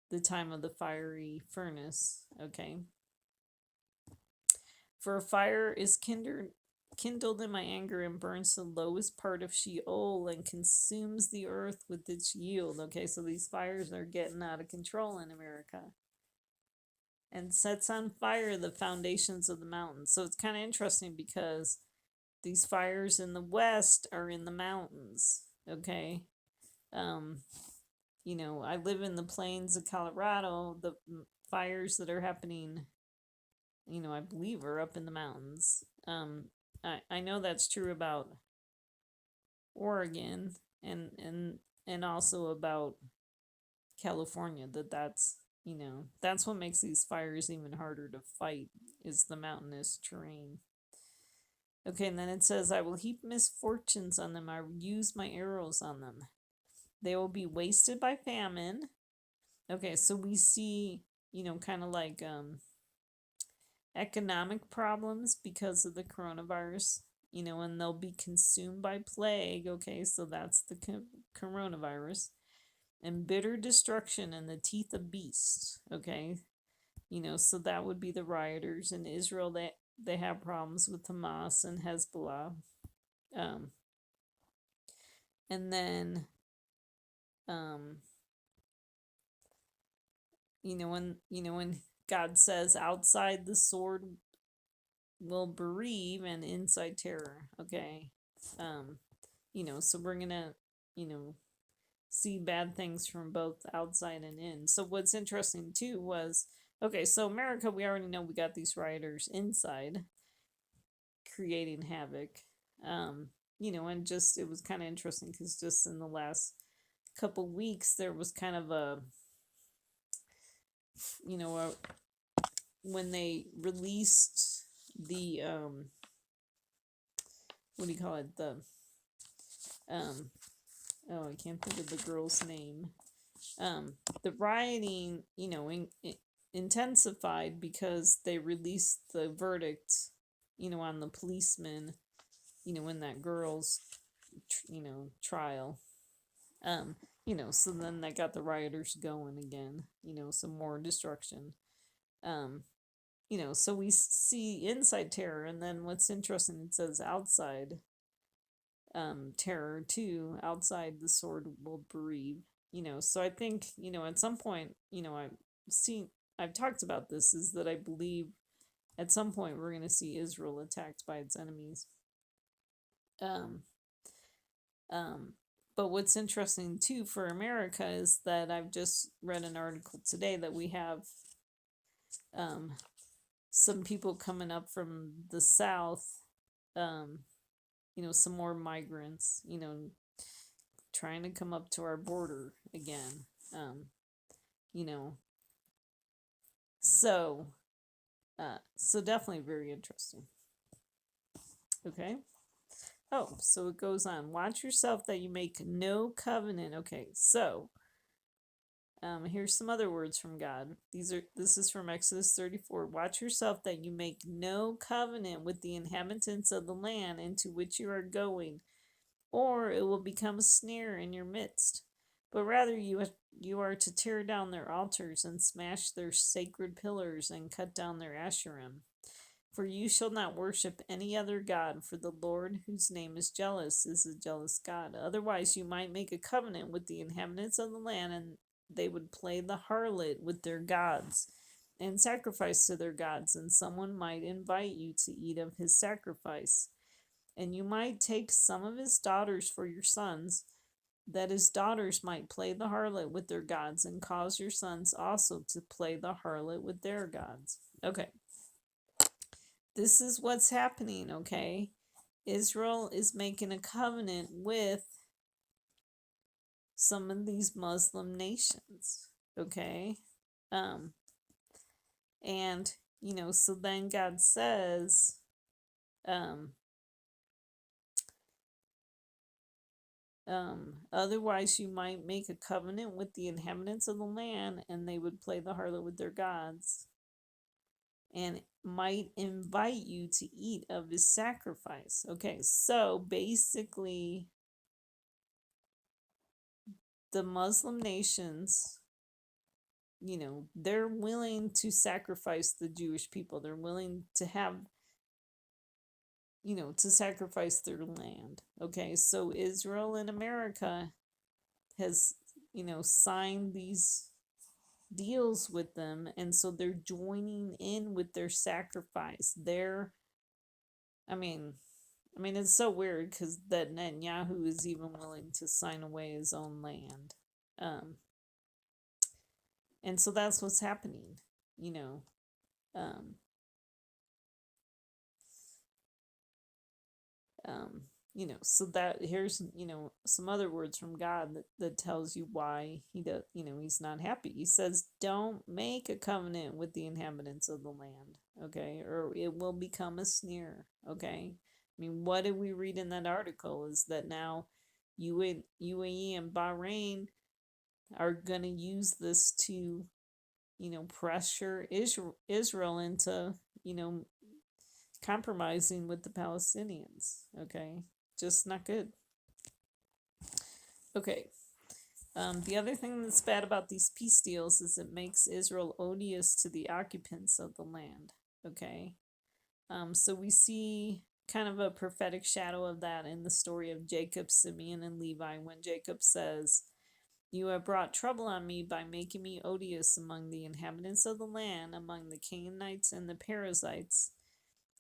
the time of the fiery furnace, okay. For a fire is kindled in my anger and burns the lowest part of Sheol and consumes the earth with its yield. Okay, so these fires are getting out of control in America. And sets on fire the foundations of the mountains. So it's kind of interesting because these fires in the west are in the mountains. Okay. I live in the plains of Colorado. The fires that are happening, I believe are up in the mountains. I know that's true about Oregon and also about California, that's what makes these fires even harder to fight, is the mountainous terrain. Okay, and then it says, I will heap misfortunes on them. I will use my arrows on them. They will be wasted by famine. Okay, so we see, kind of like economic problems because of the coronavirus, and they'll be consumed by plague. Okay, so that's the coronavirus. And bitter destruction in the teeth of beasts. Okay, so that would be the rioters in Israel. They have problems with Hamas and Hezbollah. And then, when God says, outside the sword will bereave and inside terror. Okay, so we're gonna, see bad things from both outside and in. So what's interesting too was, okay, so America, we already know we got these rioters inside creating havoc. And just it was kind of interesting because just in the last couple weeks there was kind of a when they released the what do you call it, the oh, I can't think of the girl's name. The rioting, intensified because they released the verdict, on the policeman, in that girl's, trial. So then that got the rioters going again, some more destruction. So we see inside terror, and then what's interesting, it says outside terror too. Outside the sword will bereave. So I think, at some point, I've talked about this, is that I believe at some point we're going to see Israel attacked by its enemies. But what's interesting too for America is that I've just read an article today that we have some people coming up from the south, some more migrants, trying to come up to our border again. You know, so so definitely very interesting. Okay. Oh, so it goes on. Watch yourself that you make no covenant. Okay, so here's some other words from God. This is from Exodus 34. Watch yourself that you make no covenant with the inhabitants of the land into which you are going, or it will become a snare in your midst. But rather you are to tear down their altars and smash their sacred pillars and cut down their asherim. For you shall not worship any other God, for the Lord, whose name is jealous, is a jealous God. Otherwise you might make a covenant with the inhabitants of the land, and they would play the harlot with their gods and sacrifice to their gods, and someone might invite you to eat of his sacrifice. And you might take some of his daughters for your sons, that his daughters might play the harlot with their gods, and cause your sons also to play the harlot with their gods. Okay. This is what's happening, okay? Israel is making a covenant with some of these Muslim nations, okay? And so then God says, otherwise you might make a covenant with the inhabitants of the land, and they would play the harlot with their gods, and might invite you to eat of his sacrifice. Okay, so basically the Muslim nations, they're willing to sacrifice the Jewish people. They're willing to have, to sacrifice their land. Okay, so Israel and America has, signed these deals with them, and so they're joining in with their sacrifice. I mean, it's so weird because that Netanyahu is even willing to sign away his own land. And so that's what's happening, you know. Um, so that here's, some other words from God that tells you why he does, he's not happy. He says, don't make a covenant with the inhabitants of the land, okay, or it will become a snare, okay. I mean, what did we read in that article is that now UAE and Bahrain are going to use this to, pressure Israel into, compromising with the Palestinians, okay. Just not good. Okay. The other thing that's bad about these peace deals is it makes Israel odious to the occupants of the land. Okay. So we see kind of a prophetic shadow of that in the story of Jacob, Simeon, and Levi when Jacob says, "You have brought trouble on me by making me odious among the inhabitants of the land, among the Canaanites and the Perizzites.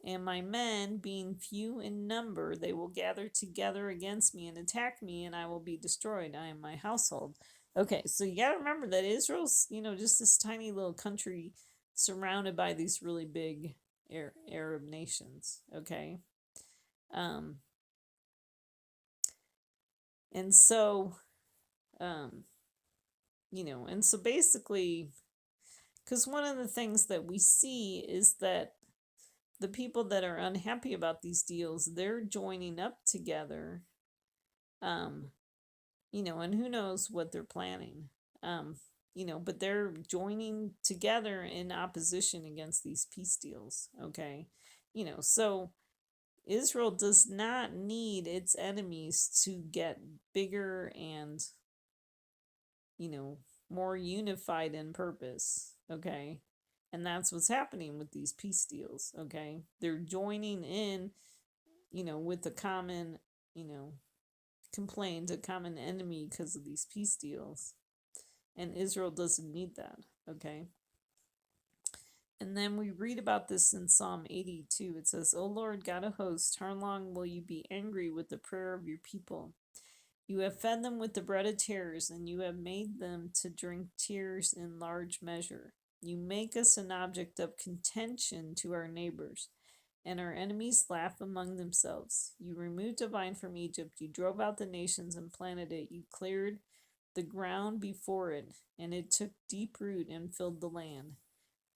And my men, being few in number, they will gather together against me and attack me, and I will be destroyed, I and my household." Okay, so you gotta remember that Israel's, just this tiny little country surrounded by these really big Arab nations. Okay. And so, and so basically, because one of the things that we see is that the people that are unhappy about these deals, they're joining up together, and who knows what they're planning, but they're joining together in opposition against these peace deals, okay? So Israel does not need its enemies to get bigger and, more unified in purpose, okay? And that's what's happening with these peace deals, okay? They're joining in, with a common, complaint, a common enemy because of these peace deals. And Israel doesn't need that, okay? And then we read about this in Psalm 82. It says, "O Lord God of hosts, how long will you be angry with the prayer of your people? You have fed them with the bread of tears, and you have made them to drink tears in large measure. You make us an object of contention to our neighbors. and our enemies laugh among themselves. You removed a vine from Egypt, you drove out the nations and planted it, you cleared the ground before it, and it took deep root and filled the land.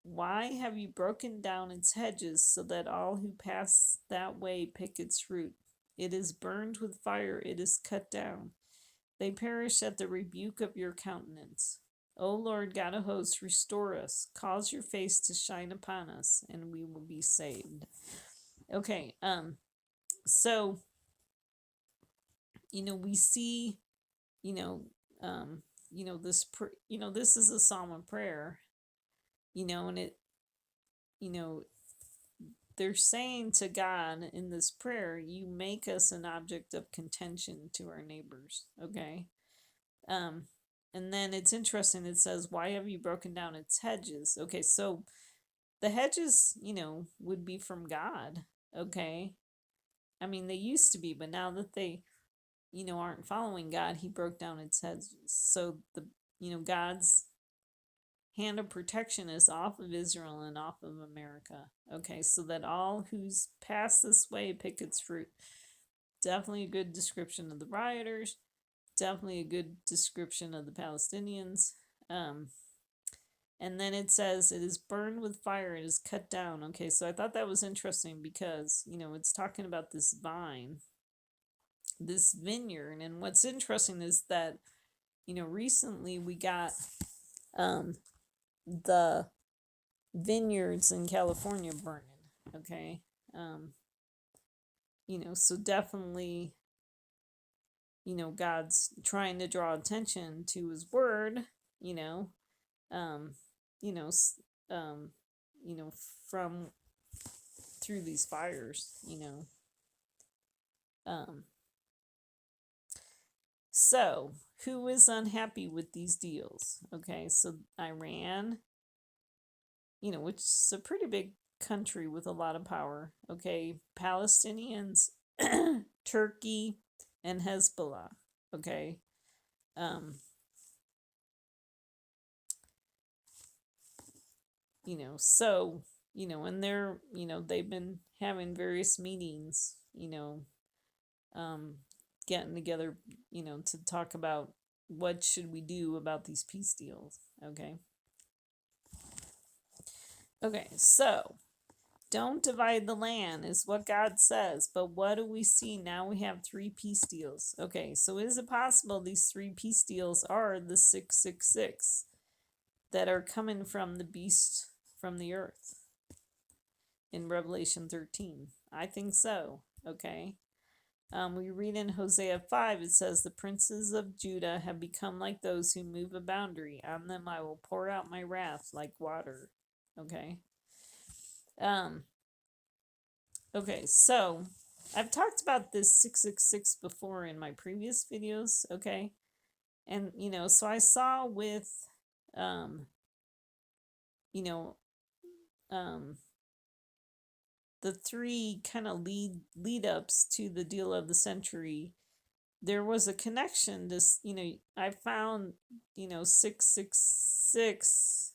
Why have you broken down its hedges so that all who pass that way pick its fruit? It is burned with fire, it is cut down. They perish at the rebuke of your countenance. O Lord God of hosts, restore us. Cause your face to shine upon us, and we will be saved. Okay, so we see, you know, this is a psalm of prayer, and it, you know, they're saying to God in this prayer, you make us an object of contention to our neighbors. Okay. And then it's interesting, it says, why have you broken down its hedges? Okay, so the hedges, would be from God. Okay. I mean, they used to be, but now that they, aren't following God, he broke down its hedges. So God's hand of protection is off of Israel and off of America. Okay, so that all who's passed this way pick its fruit. Definitely a good description of the rioters. Definitely a good description of the Palestinians. And then it says it is burned with fire, it is cut down. Okay, so I thought that was interesting because, it's talking about this vine, this vineyard. And what's interesting is that, recently we got the vineyards in California burning. Okay. So definitely, God's trying to draw attention to his word, um, you know, um, from through these fires, So who is unhappy with these deals? Okay, so Iran, which is a pretty big country with a lot of power. Okay, Palestinians, Turkey, and Hezbollah. Okay, so and they're they've been having various meetings, getting together, to talk about what should we do about these peace deals. Okay, so don't divide the land is what God says, but what do we see now? We have 3 peace deals. Okay, so is it possible these 3 peace deals are the 666 that are coming from the beast from the earth in Revelation 13? I think so. Okay. We read in Hosea 5, it says, the princes of Judah have become like those who move a boundary. On them I will pour out my wrath like water. Okay. Okay, so I've talked about this 666 before in my previous videos. Okay. And, so I saw with, you know, the 3 kind of lead ups to the deal of the century, there was a connection. This, I found, 666,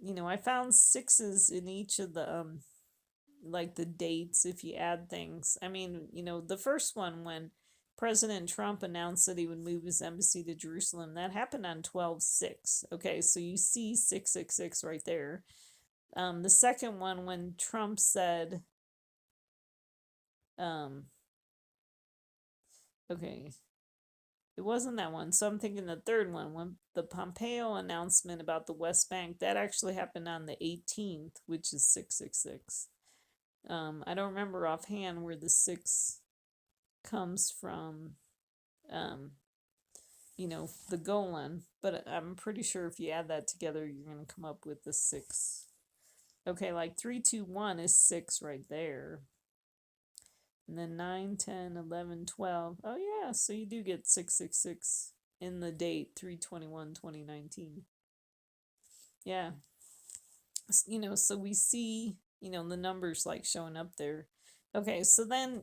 I found 6s in each of the like the dates if you add things. I mean, the first one, when President Trump announced that he would move his embassy to Jerusalem, that happened on 12/6. Okay, so you see 666 right there. The second one, when Trump said, okay, it wasn't that one. So I'm thinking the third one, when the Pompeo announcement about the West Bank, that actually happened on the 18th, which is 666. I don't remember offhand where the 6 comes from, the Golan, but I'm pretty sure if you add that together, you're going to come up with the 6. Okay, like 321 is 6 right there. And then 9, 10, 11, 12. Oh, yeah, so you do get 666 in the date 3/21/2019. Yeah. So we see, the numbers like showing up there. Okay, so then,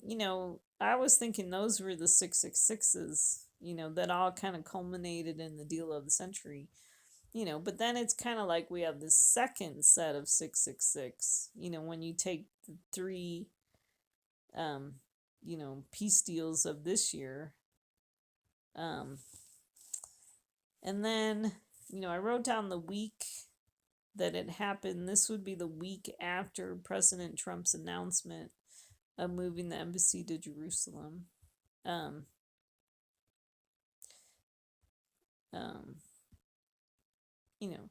I was thinking those were the 666s, that all kind of culminated in the deal of the century. but then it's kind of like we have this second set of 666, when you take the three, um, peace deals of this year. And then, I wrote down the week that it happened. This would be the week after President Trump's announcement of moving the embassy to Jerusalem. Um, um,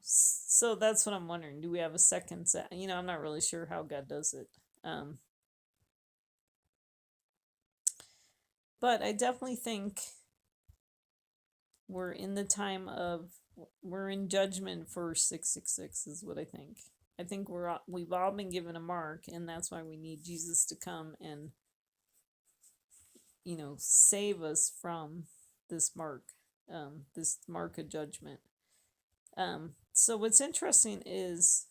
so that's what I'm wondering. Do we have a second set? I'm not really sure how God does it. But I definitely think we're in judgment for 666 is what I think. I think we've all been given a mark, and that's why we need Jesus to come and save us from this mark, this mark of judgment. So what's interesting is,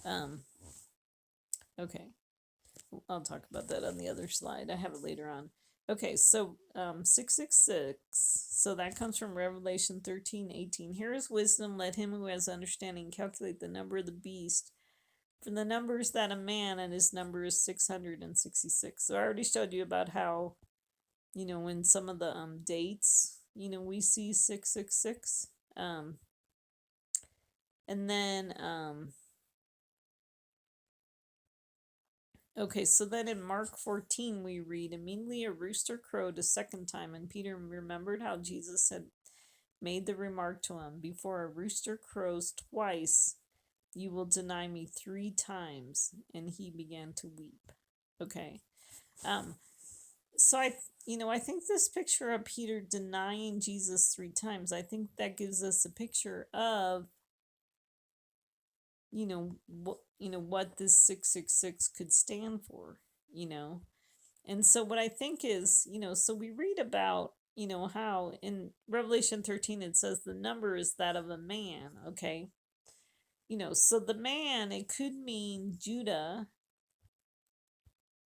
okay, I'll talk about that on the other slide. I have it later on. Okay, so 666, so that comes from Revelation 13:18. Here is wisdom, let him who has understanding calculate the number of the beast, for the number is that of man, and his number is 666. So I already showed you about how, in some of the dates, we see 666. And then, okay, so then in Mark 14, we read, immediately a rooster crowed a second time, and Peter remembered how Jesus had made the remark to him, before a rooster crows twice, you will deny me 3 times. And he began to weep. Okay. So I think this picture of Peter denying Jesus 3 times, I think that gives us a picture of, what this 666 could stand for, And so what I think is, so we read about, how in Revelation 13 it says the number is that of a man, okay? So the man, it could mean Judah,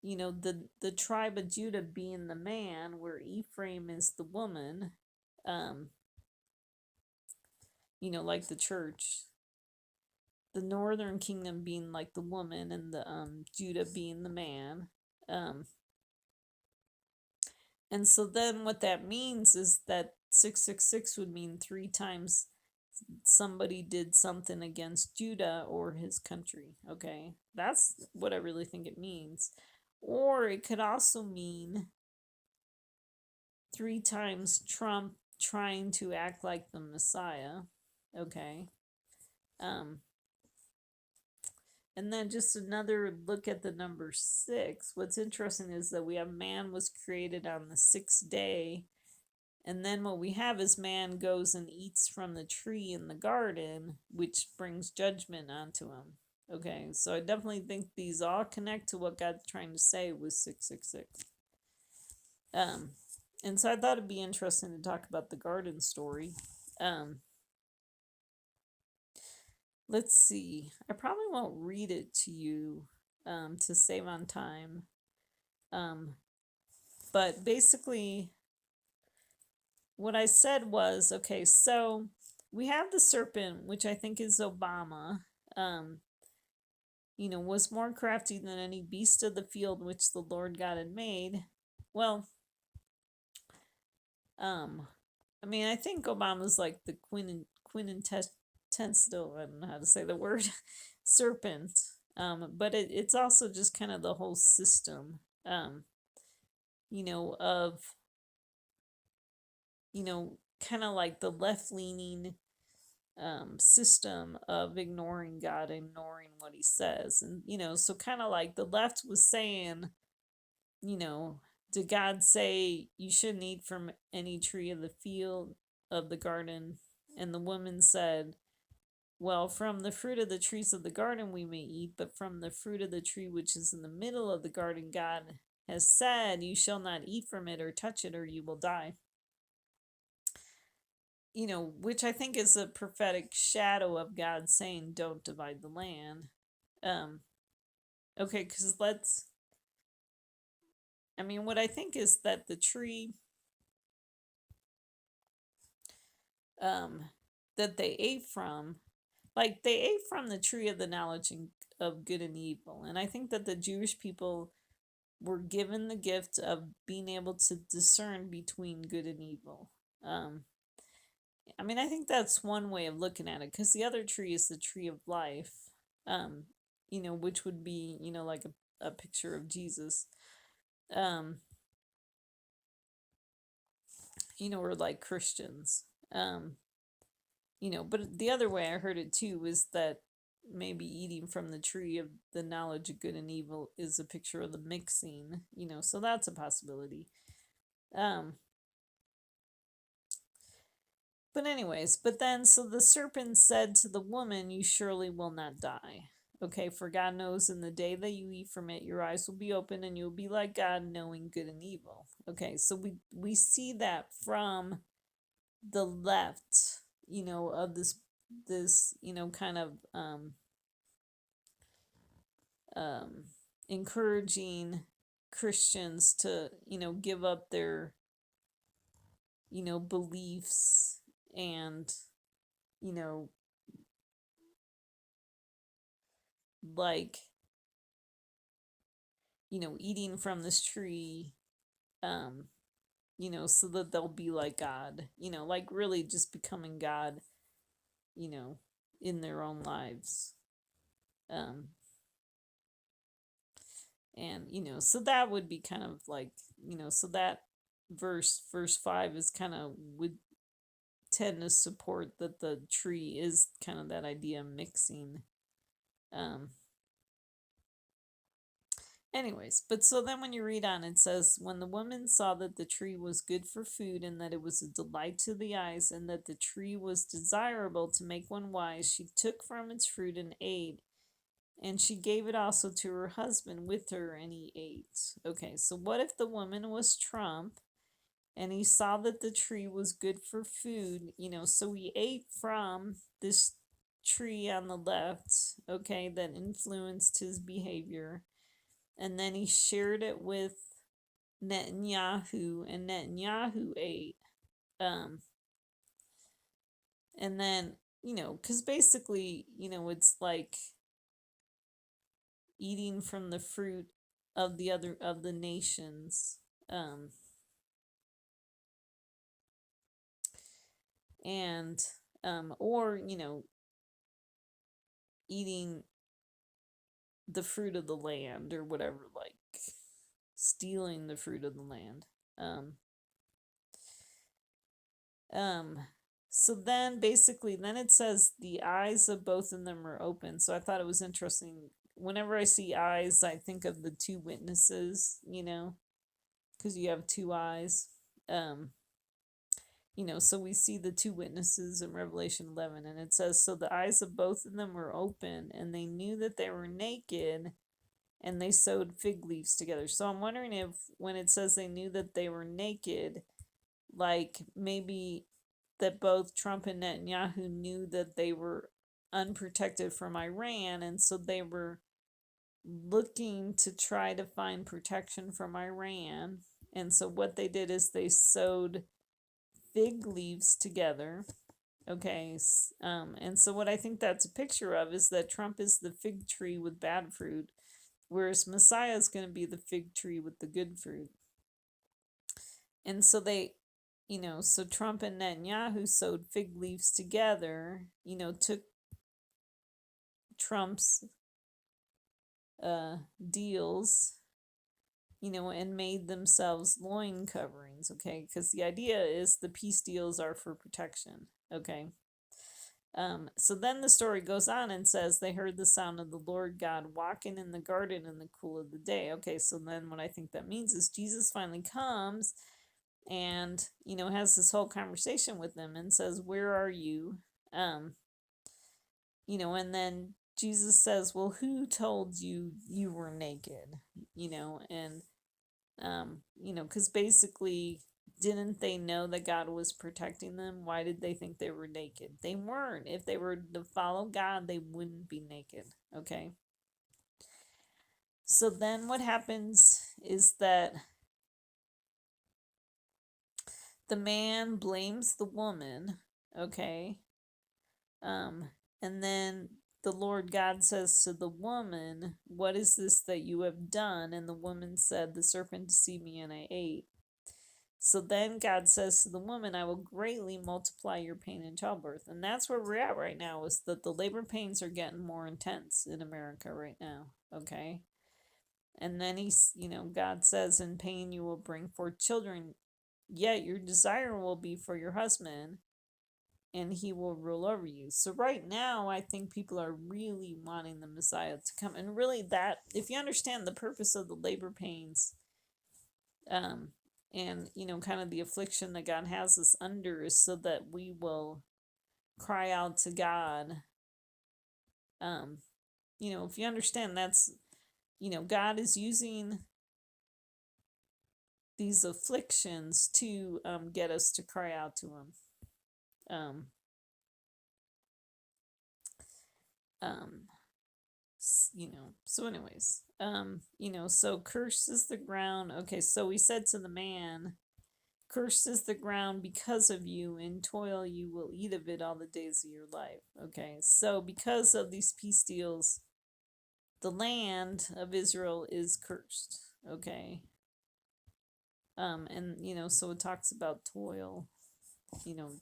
the tribe of Judah being the man, where Ephraim is the woman, like the church. The northern kingdom being like the woman, and the Judah being the man. And so then what that means is that 666 would mean 3 times somebody did something against Judah or his country. Okay, that's what I really think it means. Or it could also mean 3 times Trump trying to act like the Messiah. Okay. And then just another look at the number 6. What's interesting is that we have man was created on the 6th day. And then what we have is man goes and eats from the tree in the garden, which brings judgment onto him. Okay, so I definitely think these all connect to what God's trying to say with 666. And so I thought it'd be interesting to talk about the garden story. Let's see. I probably won't read it to you to save on time. But basically, what I said was, okay, so we have the serpent, which I think is Obama, was more crafty than any beast of the field which the Lord God had made. Well, I think Obama's like the quintessential, I don't know how to say the word, serpent. But it's also just kind of the whole system, of, kind of like the left-leaning system of ignoring God, ignoring what he says. And, so kind of like the left was saying, did God say you shouldn't eat from any tree of the field of the garden? And the woman said, well, from the fruit of the trees of the garden we may eat, but from the fruit of the tree which is in the middle of the garden, God has said, you shall not eat from it or touch it, or you will die. Which I think is a prophetic shadow of God saying, don't divide the land. Okay, because what I think is that the tree, that they ate from, like they ate from the tree of the knowledge of good and evil. And I think that the Jewish people were given the gift of being able to discern between good and evil. Um, I mean, I think that's one way of looking at it, because the other tree is the tree of life, um, which would be, like a picture of Jesus, um, or like Christians. Um, but the other way I heard it too was that maybe eating from the tree of the knowledge of good and evil is a picture of the mixing, so that's a possibility. Um, but anyways, but then so the serpent said to the woman, "You surely will not die." Okay, for God knows in the day that you eat from it, your eyes will be open and you'll be like God, knowing good and evil. Okay, so we see that from the left, of this, kind of um, encouraging Christians to, give up their, beliefs and, you know, like, eating from this tree, um, so that they'll be like God, like really just becoming God, you know, in their own lives. Um, and, so that would be kind of like, so that verse 5 is kind of would tend to support that the tree is kind of that idea of mixing. Um, Anyways, but so then when you read on, it says, "When the woman saw that the tree was good for food, and that it was a delight to the eyes, and that the tree was desirable to make one wise, she took from its fruit and ate. And she gave it also to her husband with her, and he ate." Okay, so what if the woman was Trump and he saw that the tree was good for food, so he ate from this tree on the left, okay, that influenced his behavior, and then he shared it with Netanyahu, and Netanyahu ate. Um, and then, because basically, it's like eating from the fruit of the other of the nations. Um, and or eating the fruit of the land or whatever, like stealing the fruit of the land. Um, um, so then basically, then it says the eyes of both of them are open. So I thought it was interesting. Whenever I see eyes, I think of the two witnesses, because you have two eyes. Um, so we see the two witnesses in Revelation 11, and it says, "So the eyes of both of them were open, and they knew that they were naked, and they sewed fig leaves together." So I'm wondering if when it says they knew that they were naked, like maybe that both Trump and Netanyahu knew that they were unprotected from Iran, and so they were looking to try to find protection from Iran. And so what they did is they sewed fig leaves together. Okay, and so what I think that's a picture of is that Trump is the fig tree with bad fruit, whereas Messiah is going to be the fig tree with the good fruit. And so so Trump and Netanyahu sewed fig leaves together, took Trump's deals, and made themselves loin coverings, okay? Because the idea is the peace deals are for protection, okay? So then the story goes on and says they heard the sound of the Lord God walking in the garden in the cool of the day. Okay, so then what I think that means is Jesus finally comes and, has this whole conversation with them and says, "Where are you?" Um, and then Jesus says, "Well, who told you you were naked?" And because basically, didn't they know that God was protecting them? Why did they think they were naked? They weren't. If they were to follow God, they wouldn't be naked. Okay. So then what happens is that the man blames the woman. Okay. And then the Lord God says to the woman, "What is this that you have done?" And the woman said, "The serpent deceived me and I ate." So then God says to the woman, "I will greatly multiply your pain in childbirth." And that's where we're at right now, is that the labor pains are getting more intense in America right now. Okay. And then God says, "In pain you will bring forth children, yet your desire will be for your husband, and he will rule over you." So right now, I think people are really wanting the Messiah to come. And really, that, if you understand the purpose of the labor pains, um, and, kind of the affliction that God has us under, is so that we will cry out to God. Um, if you understand, that's, God is using these afflictions to get us to cry out to him. Um, um, so anyways, so cursed is the ground. Okay, so we said to the man, "Cursed is the ground because of you, in toil you will eat of it all the days of your life." Okay, so because of these peace deals, the land of Israel is cursed. Okay. And so it talks about toil,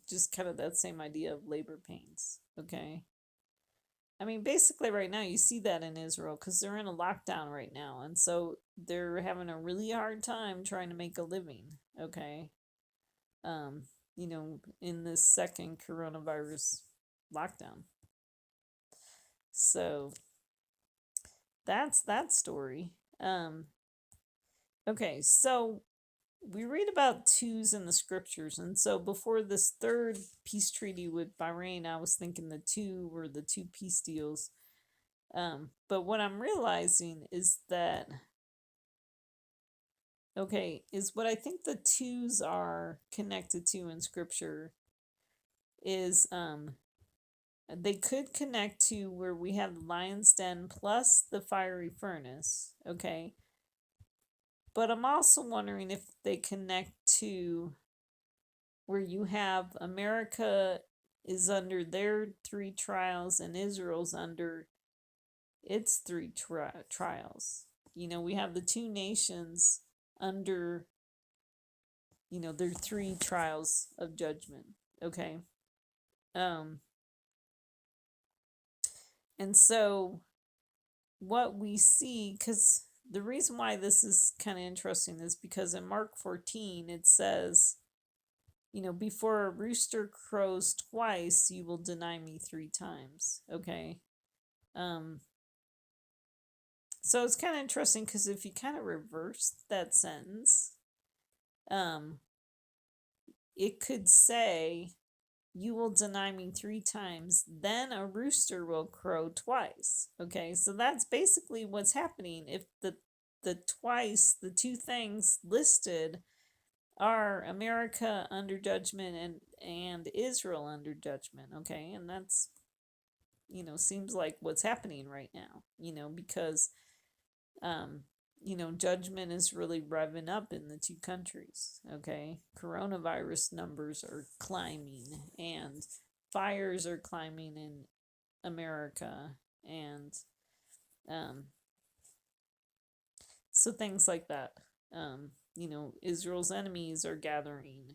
just kind of that same idea of labor pains. Okay. I mean, basically, right now you see that in Israel because they're in a lockdown right now, and so they're having a really hard time trying to make a living. Okay, in this second coronavirus lockdown. So that's that story. Okay, so we read about twos in the scriptures, and so before this third peace treaty with Bahrain, I was thinking the two were the two peace deals. But what I'm realizing is that, is what I think the twos are connected to in scripture is they could connect to where we have the lion's den plus the fiery furnace. Okay. But I'm also wondering if they connect to where you have America is under their three trials and Israel's under its three trials. We have the two nations under, their three trials of judgment. Okay. And so what we see, because the reason why this is kind of interesting is because in Mark 14 it says, "Before a rooster crows twice, you will deny me 3 times." Okay. So it's kind of interesting because if you kind of reverse that sentence, it could say, "You will deny me 3 times, then a rooster will crow twice." Okay, so that's basically what's happening. If the twice, the two things listed are America under judgment and Israel under judgment. Okay, and that's seems like what's happening right now. Because judgment is really revving up in the two countries. Okay, coronavirus numbers are climbing, and fires are climbing in America, and so things like that. Israel's enemies are gathering.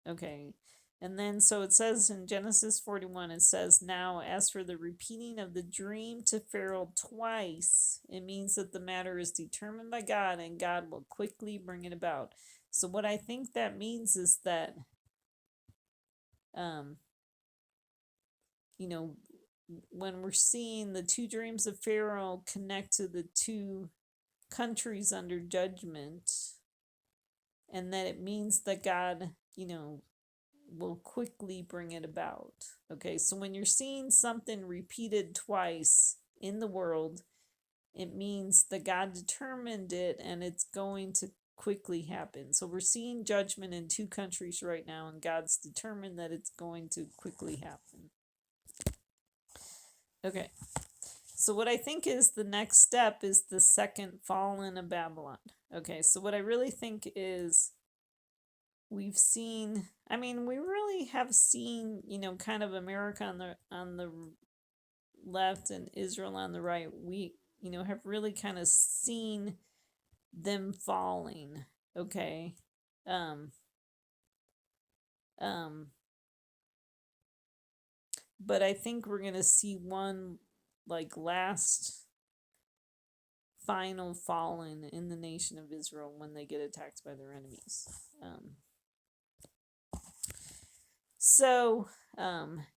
Okay. And then, so it says in Genesis 41, it says, "Now, as for the repeating of the dream to Pharaoh twice, it means that the matter is determined by God and God will quickly bring it about." So, what I think that means is that, um, when we're seeing the two dreams of Pharaoh connect to the two countries under judgment, and that it means that God, will quickly bring it about. Okay, so when you're seeing something repeated twice in the world, it means that God determined it and it's going to quickly happen. So we're seeing judgment in two countries right now, and God's determined that it's going to quickly happen. Okay, so what I think is the next step is the second fallen of Babylon. Okay, so what I really think is we've seen, I mean, we really have seen, kind of America on the left and Israel on the right. We, have really kind of seen them falling. Okay. Um, um, but I think we're gonna see one like last final fallen in the nation of Israel when they get attacked by their enemies. So, um,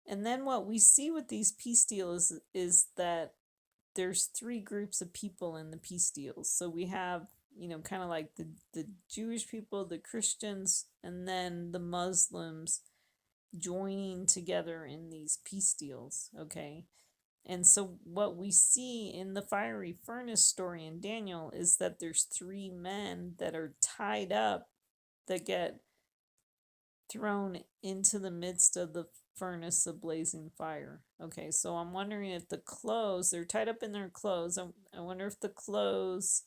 and then what we see with these peace deals is that there's three groups of people in the peace deals. So we have, kind of like the Jewish people, the Christians, and then the Muslims joining together in these peace deals. Okay. And so what we see in the fiery furnace story in Daniel is that there's three men that are tied up that get thrown into the midst of the furnace of blazing fire. Okay, so I'm wondering if the clothes, they're tied up in their clothes. I wonder if the clothes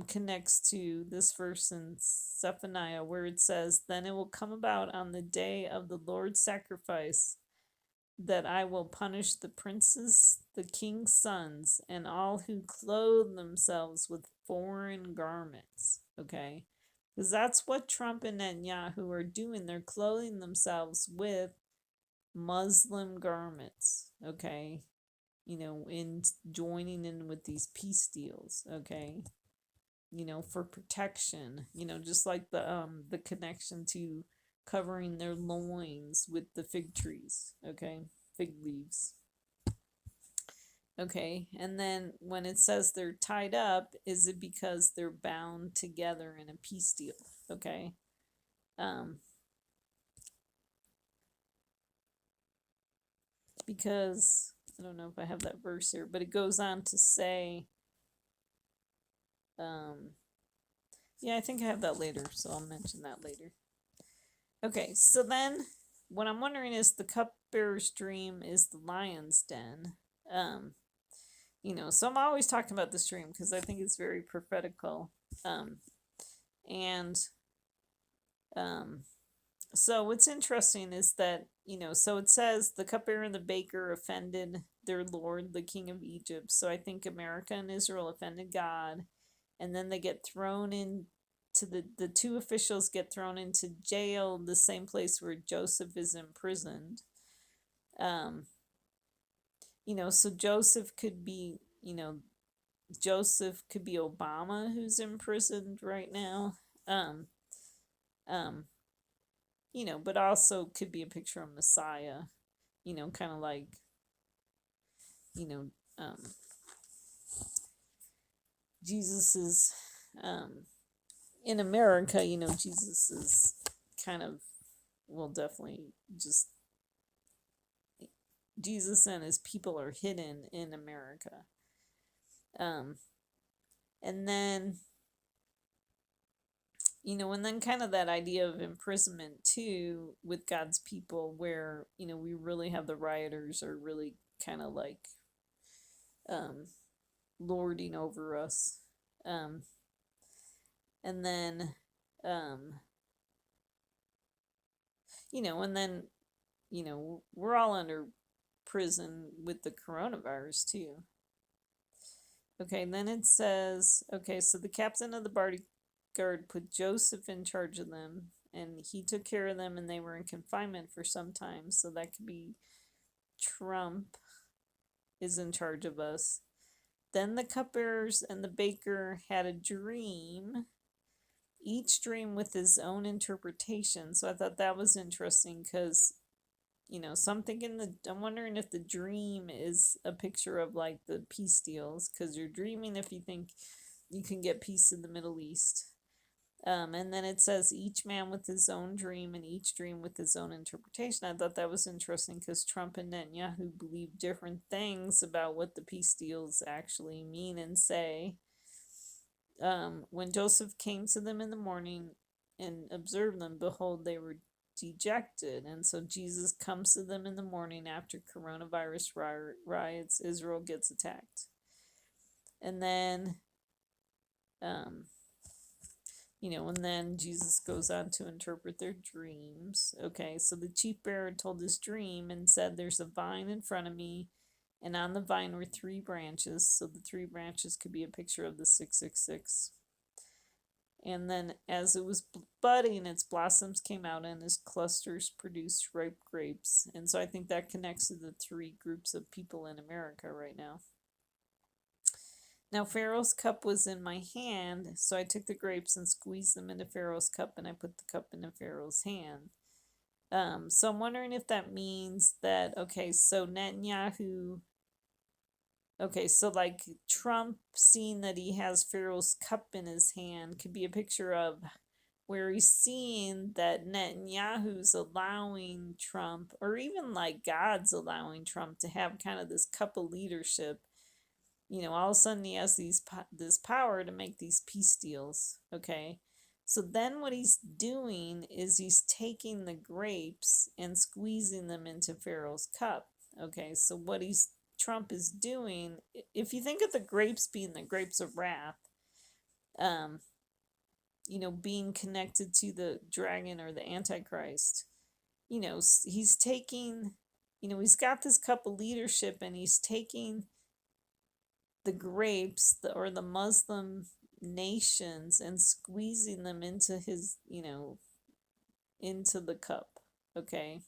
connects to this verse in Zephaniah where it says, "Then it will come about on the day of the Lord's sacrifice that I will punish the princes, the king's sons, and all who clothe themselves with foreign garments." Okay? Because that's what Trump and Netanyahu are doing. They're clothing themselves with Muslim garments. Okay? In joining in with these peace deals. Okay? For protection. Just like the connection to covering their loins with the fig trees, okay? Fig leaves. Okay, and then when it says they're tied up, is it because they're bound together in a peace deal? Okay. Because I don't know if I have that verse here, but it goes on to say, yeah, I think I have that later, so I'll mention that later. Okay, so then what I'm wondering is the cupbearer's dream is the lion's den. So I'm always talking about this dream because I think it's very prophetical. And so what's interesting is that, so it says the cupbearer and the baker offended their lord, the king of Egypt. So I think America and Israel offended God, and then they get thrown in to the two officials get thrown into jail, the same place where Joseph is imprisoned. So Joseph could be, Obama who's imprisoned right now. Um, but also could be a picture of Messiah, kind of like, you know, um, Jesus is, in America, Jesus is kind of, well, definitely just, Jesus and his people are hidden in America. And then, and then kind of that idea of imprisonment too with God's people, where, we really have the rioters are really kind of like lording over us. And then, and then, we're all under prison with the coronavirus too. Okay, and then it says, okay, so the captain of the bodyguard put Joseph in charge of them, and he took care of them, and they were in confinement for some time. So that could be Trump is in charge of us. Then the cupbearers and the baker had a dream, each dream with his own interpretation. So I thought that was interesting because, so I'm wondering if the dream is a picture of like the peace deals, because you're dreaming if you think you can get peace in the Middle East. And then it says each man with his own dream and each dream with his own interpretation. I thought that was interesting because Trump and Netanyahu believe different things about what the peace deals actually mean and say. When Joseph came to them in the morning and observed them, behold, they were dejected. And so Jesus comes to them in the morning after coronavirus riots, Israel gets attacked. And then And then Jesus goes on to interpret their dreams. Okay, so the chief bearer told his dream and said, "There's a vine in front of me, and on the vine were three branches." So the three branches could be a picture of the 666. And then as it was budding, its blossoms came out and its clusters produced ripe grapes. And so I think that connects to the three groups of people in America right now. Now Pharaoh's cup was in my hand, so I took the grapes and squeezed them into Pharaoh's cup, and I put the cup into Pharaoh's hand. So I'm wondering if that means that, okay, so Netanyahu, okay, so like Trump seeing that he has Pharaoh's cup in his hand could be a picture of where he's seeing that Netanyahu's allowing Trump, or even like God's allowing Trump to have kind of this cup of leadership. All of a sudden he has this power to make these peace deals. Okay, so then what he's doing is he's taking the grapes and squeezing them into Pharaoh's cup. Okay, so what Trump is doing, if you think of the grapes being the grapes of wrath, being connected to the dragon or the Antichrist, he's taking, he's got this cup of leadership and he's taking the grapes or the Muslim nations and squeezing them into his, into the cup. Okay.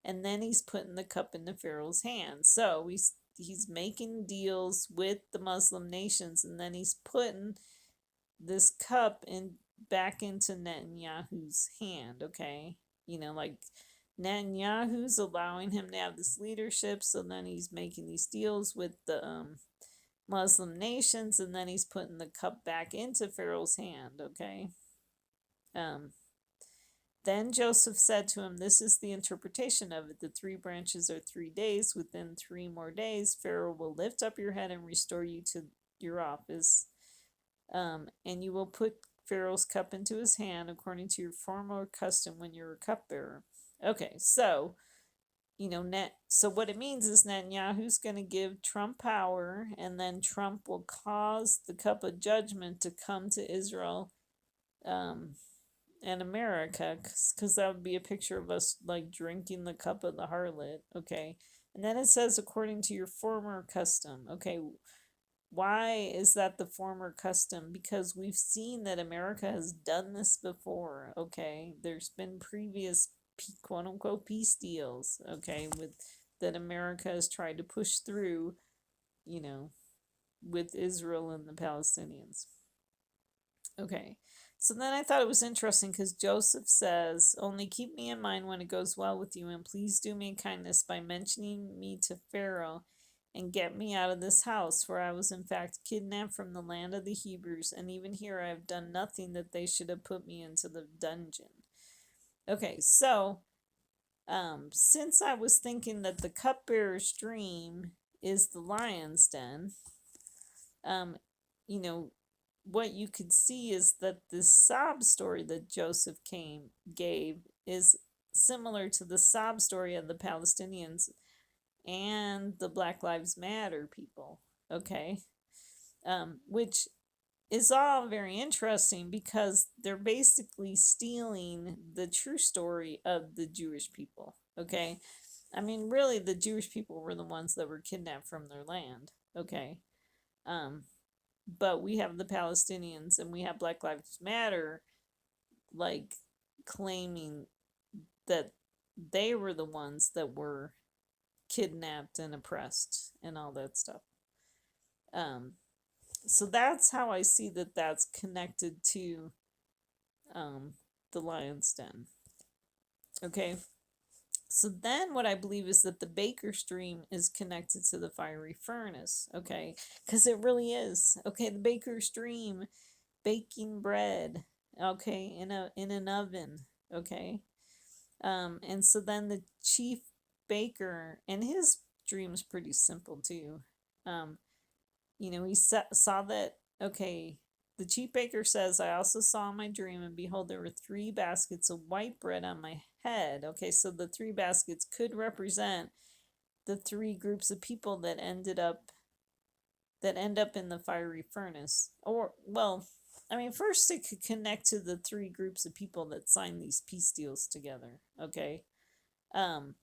And then he's putting the cup into Pharaoh's hand. So he's making deals with the Muslim nations, and then he's putting this cup back into Netanyahu's hand. Okay. Like Netanyahu's allowing him to have this leadership, so then he's making these deals with the Muslim nations, and then he's putting the cup back into Pharaoh's hand. Okay. Then Joseph said to him, "This is the interpretation of it. The three branches are 3 days. Within 3 more days, Pharaoh will lift up your head and restore you to your office. And you will put Pharaoh's cup into his hand according to your former custom when you were cupbearer." Okay, so so what it means is Netanyahu's going to give Trump power, and then Trump will cause the cup of judgment to come to Israel and America, because that would be a picture of us like drinking the cup of the harlot. Okay, and then it says according to your former custom. Okay, why is that the former custom? Because we've seen that America has done this before. Okay, there's been previous quote unquote peace deals, okay, with that America has tried to push through, with Israel and the Palestinians. Okay, so then I thought it was interesting because Joseph says, "Only keep me in mind when it goes well with you, and please do me a kindness by mentioning me to Pharaoh and get me out of this house, for I was in fact kidnapped from the land of the Hebrews, and even here I have done nothing that they should have put me into the dungeon." Okay, so since I was thinking that the cupbearer's dream is the lion's den, you know, what you could see is that this sob story that Joseph gave is similar to the sob story of the Palestinians and the Black Lives Matter people. Okay, which is all very interesting because they're basically stealing the true story of the Jewish people. Okay, I mean, really, the Jewish people were the ones that were kidnapped from their land. Okay, but we have the Palestinians and we have Black Lives Matter, like, claiming that they were the ones that were kidnapped and oppressed and all that stuff. So that's how I see that that's connected to the lion's den. Okay, so then what I believe is that the baker's dream is connected to the fiery furnace. Okay, because it really is. Okay, the baker's dream, baking bread. Okay, in an oven. Okay, and so then the chief baker, and his dream's pretty simple too. He saw that, okay, the chief baker says, "I also saw in my dream, and behold, there were 3 baskets of white bread on my head." Okay, so the 3 baskets could represent the 3 groups of people that end up in the fiery furnace. Or, well, I mean, first it could connect to the three groups of people that signed these peace deals together. Okay. Um,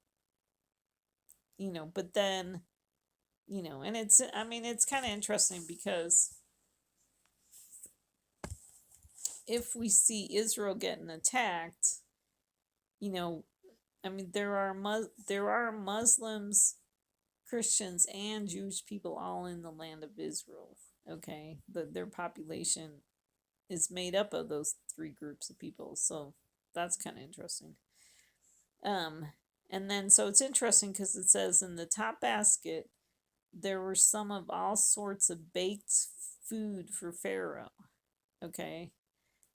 but then, and I mean, it's kind of interesting because if we see Israel getting attacked, you know, I mean, there are Muslims, Christians, and Jewish people all in the land of Israel. Okay, but their population is made up of those three groups of people, so that's kind of interesting. Um, and then so it's interesting because it says in the top basket there were some of all sorts of baked food for Pharaoh. Okay,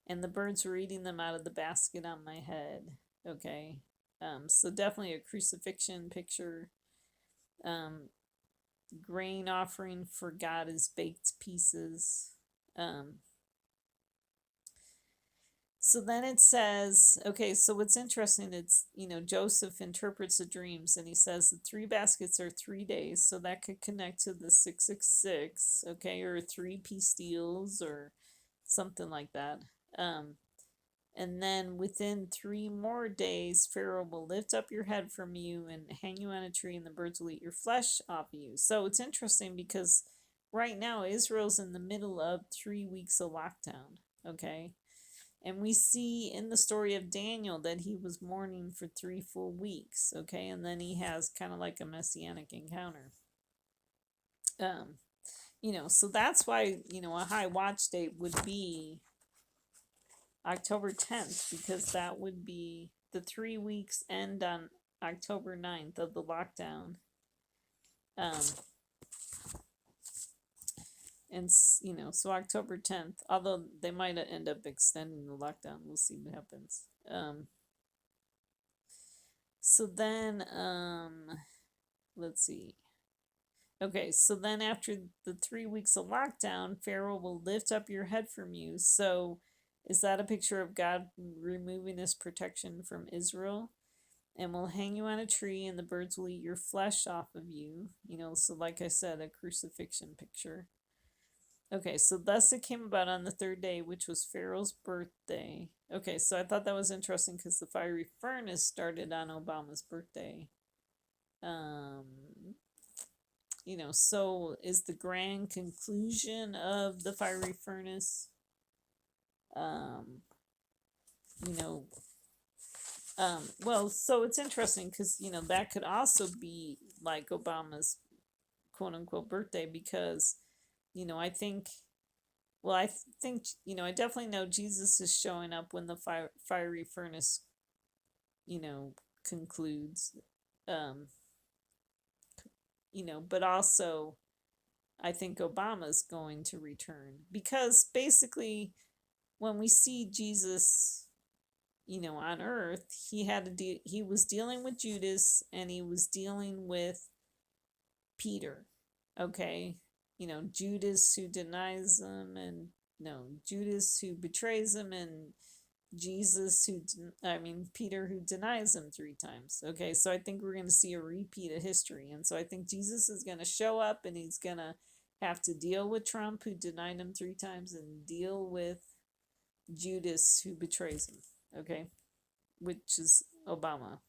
and the birds were eating them out of the basket on my head. Okay, so definitely a crucifixion picture. Um, Grain offering for God is baked pieces. Um, so then it says, okay, so what's interesting, it's, Joseph interprets the dreams and he says the three baskets are 3 days. So that could connect to the 666, okay, or three peace deals or something like that. And then within 3 more days, Pharaoh will lift up your head from you and hang you on a tree, and the birds will eat your flesh off of you. So it's interesting because right now Israel's in the middle of 3 weeks of lockdown. Okay. And we see in the story of Daniel that he was mourning for 3 full weeks. Okay. And then he has kind of like a messianic encounter. So that's why, a high watch date would be October 10th, because that would be the 3 weeks end on October 9th of the lockdown. And so October 10th, although they might end up extending the lockdown, we'll see what happens. So then, let's see. Okay, so then after the 3 weeks of lockdown, Pharaoh will lift up your head from you. So is that a picture of God removing his protection from Israel? And will hang you on a tree, and the birds will eat your flesh off of you. So like I said, a crucifixion picture. Okay, so thus it came about on the third day, which was Pharaoh's birthday. Okay, so I thought that was interesting because the fiery furnace started on Obama's birthday. So is the grand conclusion of the fiery furnace. Well, so it's interesting because, that could also be like Obama's quote unquote birthday because, I think, I definitely know Jesus is showing up when the fiery furnace, concludes. But also I think Obama's going to return because basically when we see Jesus, on earth, he was dealing with Judas and he was dealing with Peter. Okay. Judas who denies him, and Judas who betrays him, and Peter who denies him 3 times. Okay, so I think we're going to see a repeat of history. And so I think Jesus is going to show up and he's going to have to deal with Trump who denied him 3 times and deal with Judas who betrays him. Okay, which is Obama.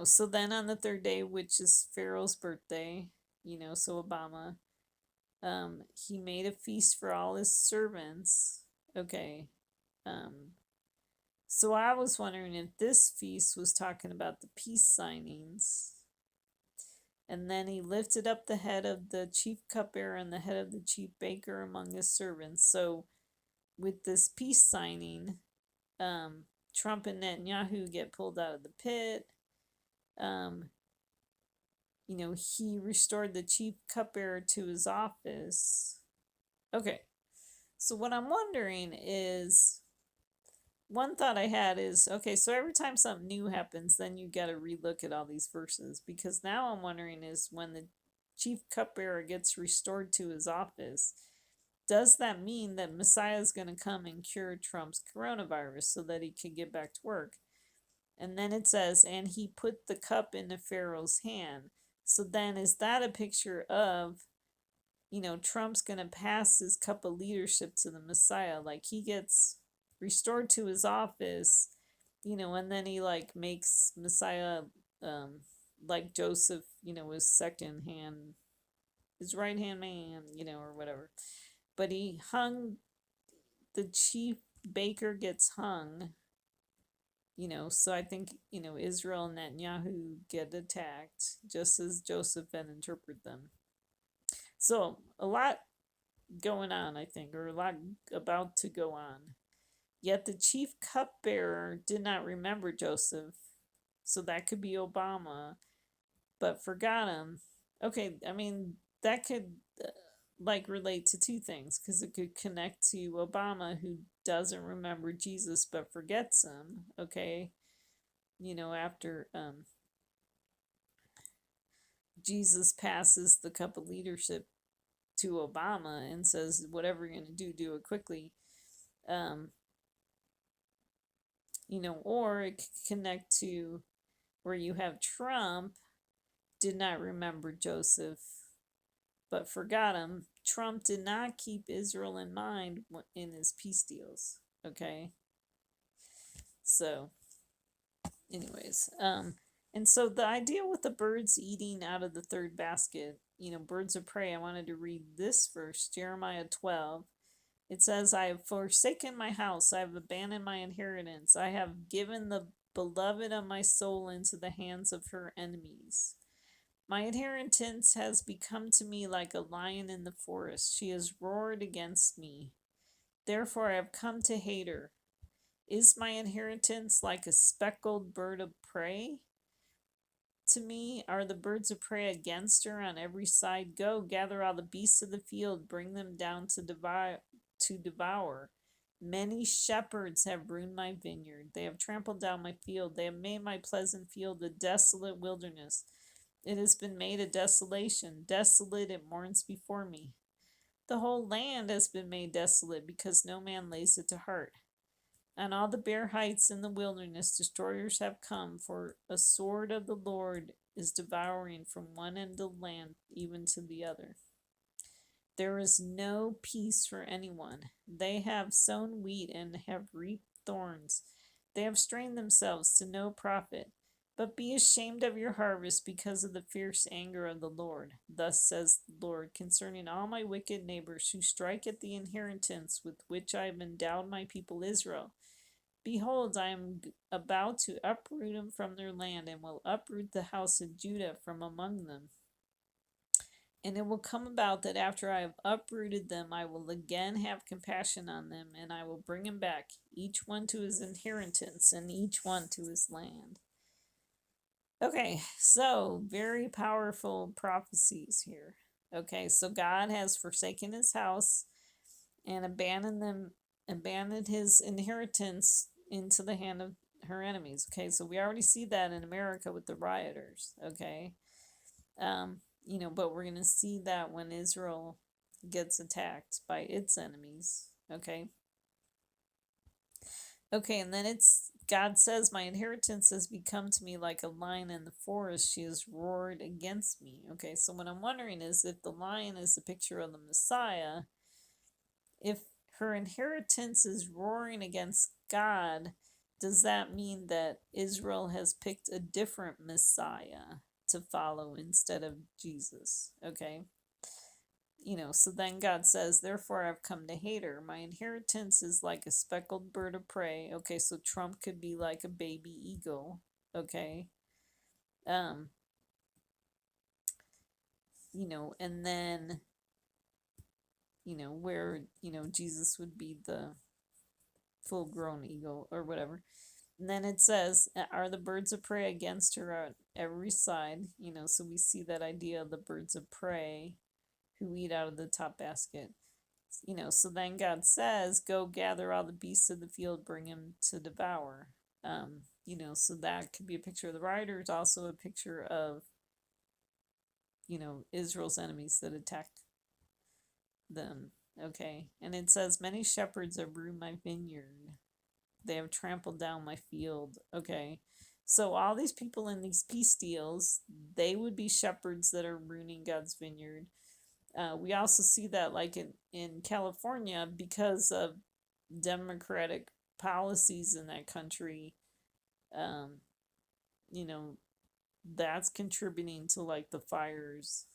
So then on the third day, which is Pharaoh's birthday, so Obama, he made a feast for all his servants. Okay. So I was wondering if this feast was talking about the peace signings. And then he lifted up the head of the chief cupbearer and the head of the chief baker among his servants. So with this peace signing, Trump and Netanyahu get pulled out of the pit. He restored the chief cupbearer to his office. Okay, so what I'm wondering is, one thought I had is, okay, so every time something new happens, then you got to relook at all these verses, because now I'm wondering is when the chief cupbearer gets restored to his office, does that mean that Messiah is going to come and cure Trump's coronavirus so that he can get back to work? And then it says, and he put the cup into Pharaoh's hand. So then is that a picture of Trump's going to pass his cup of leadership to the Messiah. Like he gets restored to his office, and then he like makes Messiah like Joseph, his second hand, his right hand man, or whatever. But he hung, the chief baker gets hung, so I think, Israel and Netanyahu get attacked just as Joseph had interpreted them. So a lot going on, I think, or a lot about to go on. Yet the chief cupbearer did not remember Joseph, so that could be Obama, but forgot him. Okay, I mean, that could like relate to two things because it could connect to Obama, who doesn't remember Jesus but forgets him. Okay, after Jesus passes the cup of leadership to Obama and says, whatever you're going to do it quickly. Or it could connect to where you have Trump did not remember Joseph but forgot him. Trump did not keep Israel in mind in his peace deals. Okay. So, anyways, and so the idea with the birds eating out of the third basket, birds of prey, I wanted to read this verse, Jeremiah 12. It says, I have forsaken my house, I have abandoned my inheritance, I have given the beloved of my soul into the hands of her enemies. My inheritance has become to me like a lion in the forest. She has roared against me. Therefore I have come to hate her. Is my inheritance like a speckled bird of prey? To me are the birds of prey against her on every side. Go, gather all the beasts of the field, bring them down to devour. Many shepherds have ruined my vineyard. They have trampled down my field. They have made my pleasant field a desolate wilderness. It has been made a desolation. Desolate it mourns before me. The whole land has been made desolate because no man lays it to heart. On all the bare heights in the wilderness destroyers have come, for a sword of the Lord is devouring from one end of the land even to the other. There is no peace for anyone. They have sown wheat and have reaped thorns. They have strained themselves to no profit. But be ashamed of your harvest because of the fierce anger of the Lord. Thus says the Lord concerning all my wicked neighbors who strike at the inheritance with which I have endowed my people Israel. Behold, I am about to uproot them from their land, and will uproot the house of Judah from among them. And it will come about that after I have uprooted them, I will again have compassion on them, and I will bring them back, each one to his inheritance, and each one to his land. Okay, so very powerful prophecies here. Okay, so God has forsaken his house and abandoned his inheritance into the hand of her enemies. Okay, so we already see that in America with the rioters. Okay, but we're gonna see that when Israel gets attacked by its enemies. Okay. Okay, and then God says, my inheritance has become to me like a lion in the forest. She has roared against me. Okay, so what I'm wondering is if the lion is a picture of the Messiah, if her inheritance is roaring against God, does that mean that Israel has picked a different Messiah to follow instead of Jesus? Okay. So then God says, therefore I've come to hate her. My inheritance is like a speckled bird of prey. Okay, so Trump could be like a baby eagle. Okay. And then, where, Jesus would be the full grown eagle or whatever. And then it says, are the birds of prey against her on every side? So we see that idea of the birds of prey who eat out of the top basket. So then God says, go gather all the beasts of the field, bring them to devour. So that could be a picture of the riders, also a picture of, Israel's enemies that attack them. Okay. And it says, many shepherds have ruined my vineyard. They have trampled down my field. Okay. So all these people in these peace deals, they would be shepherds that are ruining God's vineyard. We also see that like in California because of democratic policies in that country, um, you know, that's contributing to like the fires,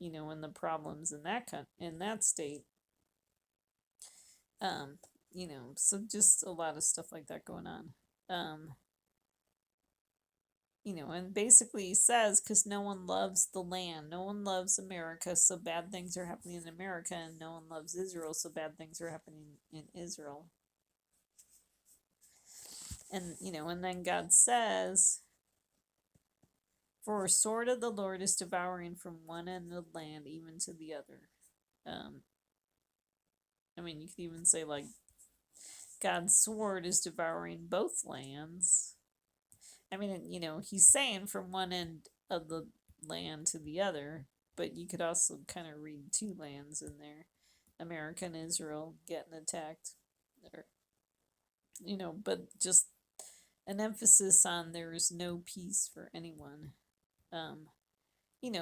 and the problems in in that state. Um, so just a lot of stuff like that going on. Um, and basically he says, because no one loves the land, no one loves America, so bad things are happening in America, and no one loves Israel, so bad things are happening in Israel. And then God says, for a sword of the Lord is devouring from one end of the land even to the other. You could even say like God's sword is devouring both lands. He's saying from one end of the land to the other, but you could also kind of read two lands in there. America and Israel getting attacked. Or, but just an emphasis on there is no peace for anyone.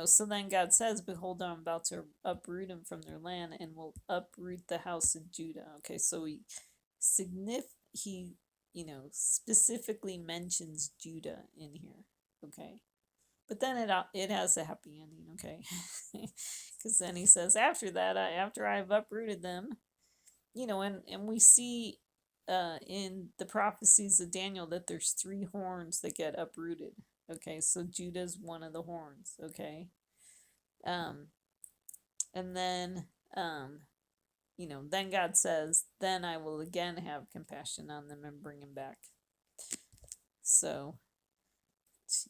So then God says, behold, I'm about to uproot them from their land and will uproot the house of Judah. Okay, so he specifically mentions Judah in here. Okay, but then it has a happy ending. Okay, because then he says after that, after I've uprooted them, and we see in the prophecies of Daniel that there's 3 horns that get uprooted. Okay, so Judah's one of the horns. Okay, um, and then then God says, then I will again have compassion on them and bring them back. So,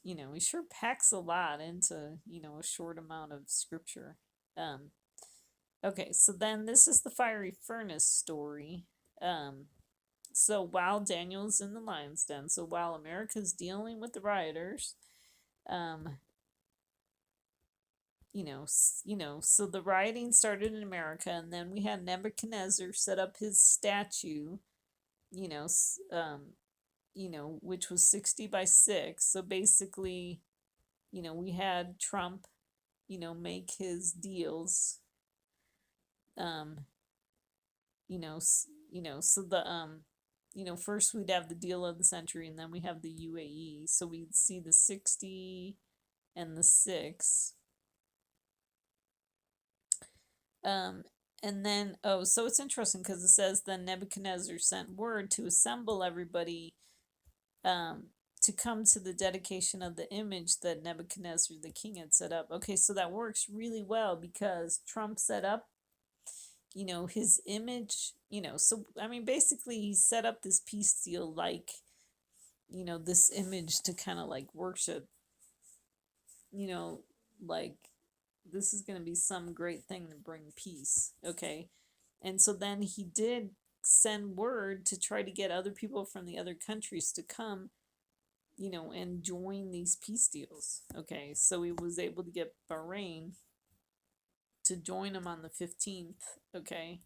he sure packs a lot into, a short amount of scripture. Okay, so then this is the fiery furnace story. So while Daniel's in the lion's den, so while America's dealing with the rioters, um, so the rioting started in America, and then we had Nebuchadnezzar set up his statue, you know, which was 60 by 6. So basically, we had Trump, make his deals. So first we'd have the deal of the century, and then we have the UAE. So we'd see the 60 and the 6. And then, so it's interesting because it says then Nebuchadnezzar sent word to assemble everybody to come to the dedication of the image that Nebuchadnezzar the king had set up. Okay, so that works really well because Trump set up, his image, so basically he set up this peace deal like, this image to kind of like worship, like this is going to be some great thing to bring peace. Okay. And so then he did send word to try to get other people from the other countries to come, and join these peace deals. Okay. So he was able to get Bahrain to join him on the 15th. Okay.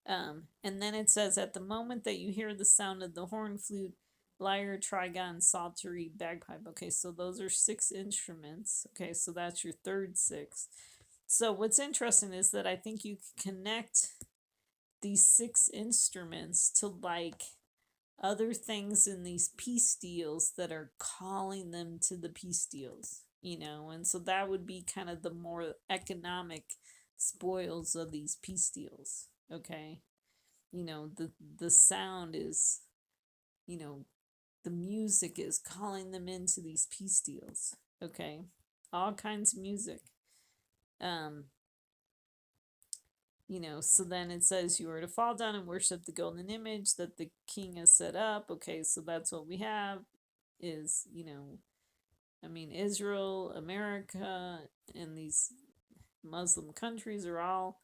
And then it says, at the moment that you hear the sound of the horn, flute, lyre, trigon, psaltery, bagpipe. Okay, so those are 6 instruments. Okay, so that's your third 6. So what's interesting is that I think you can connect these 6 instruments to like other things in these peace deals that are calling them to the peace deals, and so that would be kind of the more economic spoils of these peace deals. Okay, the sound is, the music is calling them into these peace deals. Okay, all kinds of music. So then it says you are to fall down and worship the golden image that the king has set up. Okay, so that's what we have is, Israel, America, and these Muslim countries are all,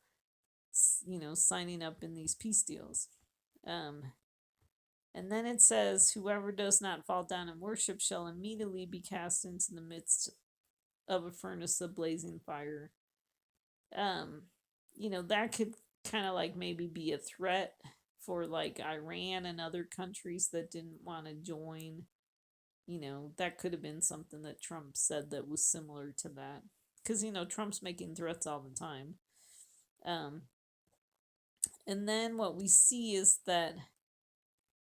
signing up in these peace deals. And then it says, whoever does not fall down and worship shall immediately be cast into the midst of a furnace of blazing fire. That could kind of like maybe be a threat for like Iran and other countries that didn't want to join. That could have been something that Trump said that was similar to that. Because, Trump's making threats all the time. And then what we see is that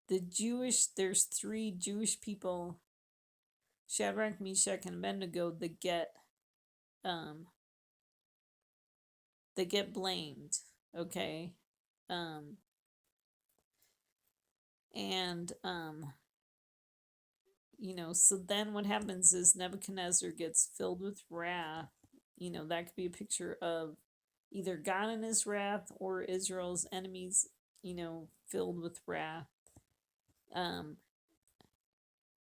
there's three Jewish people, Shadrach, Meshach, and Abednego, um, that get blamed. Okay. Um, and so then what happens is Nebuchadnezzar gets filled with wrath. That could be a picture of either God in his wrath or Israel's enemies, filled with wrath. Um,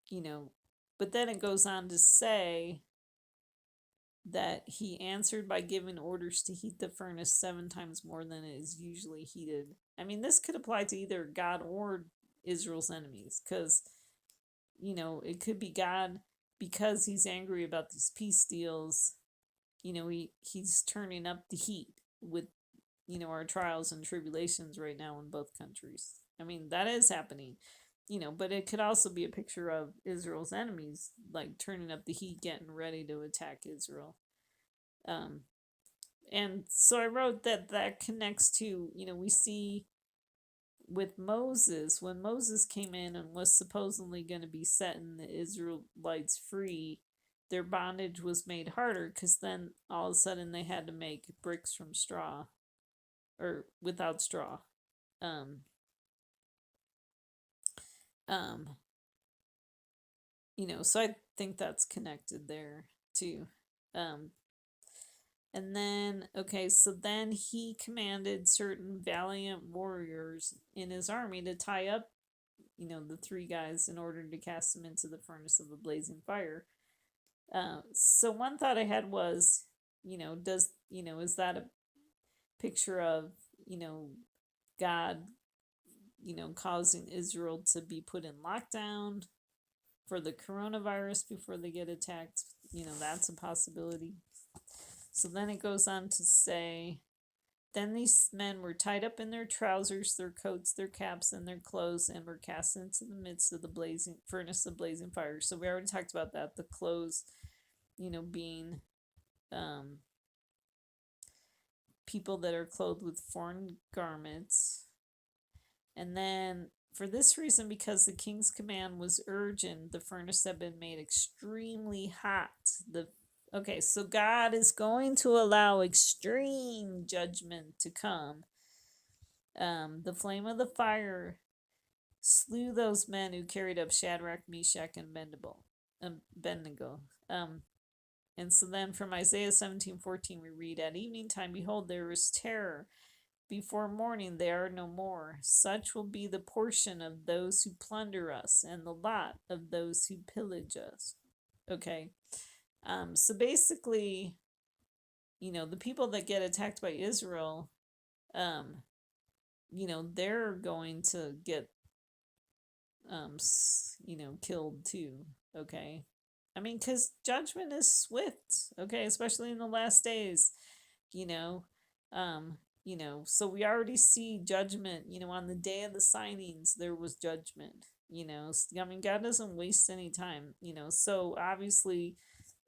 you know, but then it goes on to say that he answered by giving orders to heat the furnace 7 times more than it is usually heated. I mean, this could apply to either God or Israel's enemies, because it could be God because he's angry about these peace deals. He's turning up the heat with our trials and tribulations right now in both countries. I mean, that is happening. But it could also be a picture of Israel's enemies, like turning up the heat, getting ready to attack Israel. And so I wrote that connects to, we see with Moses, when Moses came in and was supposedly going to be setting the Israelites free, their bondage was made harder because then all of a sudden they had to make bricks from straw or without straw. Um, um, so I think that's connected there too. Um, and then, okay, so then he commanded certain valiant warriors in his army to tie up, the three guys in order to cast them into the furnace of the blazing fire. So one thought I had was, is that a picture of, God, causing Israel to be put in lockdown for the coronavirus before they get attacked? That's a possibility. So then it goes on to say, then these men were tied up in their trousers, their coats, their caps, and their clothes, and were cast into the midst of the blazing furnace of blazing fire. So we already talked about that. The clothes, being people that are clothed with foreign garments. And then for this reason, because the king's command was urgent, the furnace had been made extremely hot. Okay, so God is going to allow extreme judgment to come. The flame of the fire slew those men who carried up Shadrach, Meshach, and Abednego. And so then from Isaiah 17:14 we read, at evening time, behold, there is terror. Before morning they are no more. Such will be the portion of those who plunder us, and the lot of those who pillage us. Okay. So basically, the people that get attacked by Israel, they're going to get, killed too. Okay. I mean, because judgment is swift. Okay. Especially in the last days, you know. So we already see judgment, on the day of the signings, there was judgment, I mean, God doesn't waste any time, so obviously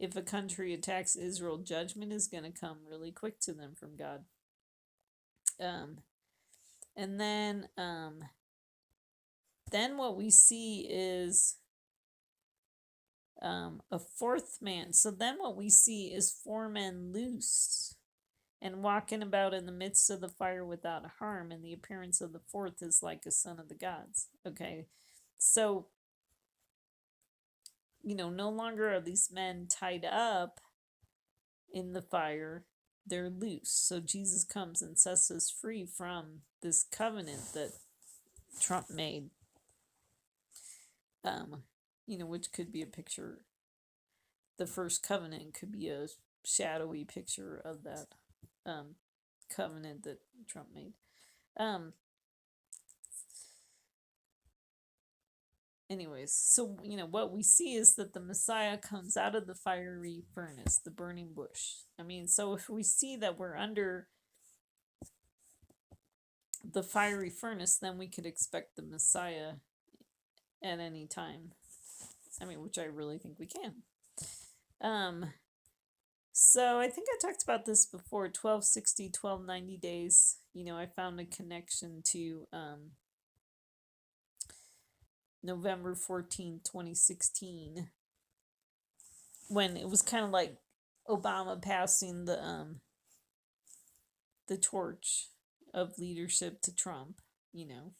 if a country attacks Israel, judgment is going to come really quick to them from God. And then what we see is a fourth man. So then what we see is 4 men loosed and walking about in the midst of the fire without harm, and the appearance of the fourth is like a son of the gods. Okay, so no longer are these men tied up in the fire, they're loose. So Jesus comes and sets us free from this covenant that Trump made, which could be a picture. The first covenant could be a shadowy picture of that covenant that Trump made. Anyways, so what we see is that the Messiah comes out of the fiery furnace, the burning bush. I mean, so if we see that we're under the fiery furnace, then we could expect the Messiah at any time. I mean, which I really think we can. So I think I talked about this before. 1260, 1290 days. I found a connection to November 14th, 2016, when it was kind of like Obama passing the torch of leadership to Trump, you know.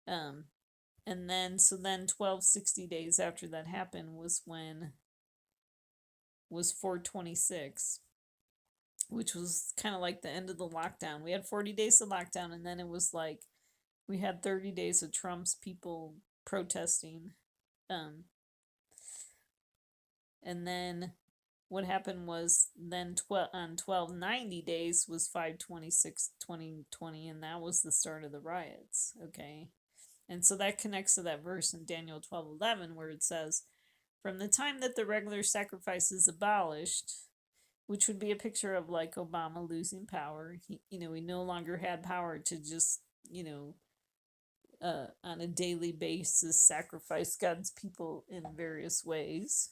Um and then 1260 days after that happened was 426, which was kind of like the end of the lockdown. We had 40 days of lockdown, and then it was like we had 30 days of Trump's people protesting. Um, and then what happened was then 1290 days was 5/26/2020, and that was the start of the riots. Okay. And so that connects to that verse in Daniel 12:11 where it says, from the time that the regular sacrifice is abolished, which would be a picture of like Obama losing power. He no longer had power to just, on a daily basis sacrifice God's people in various ways.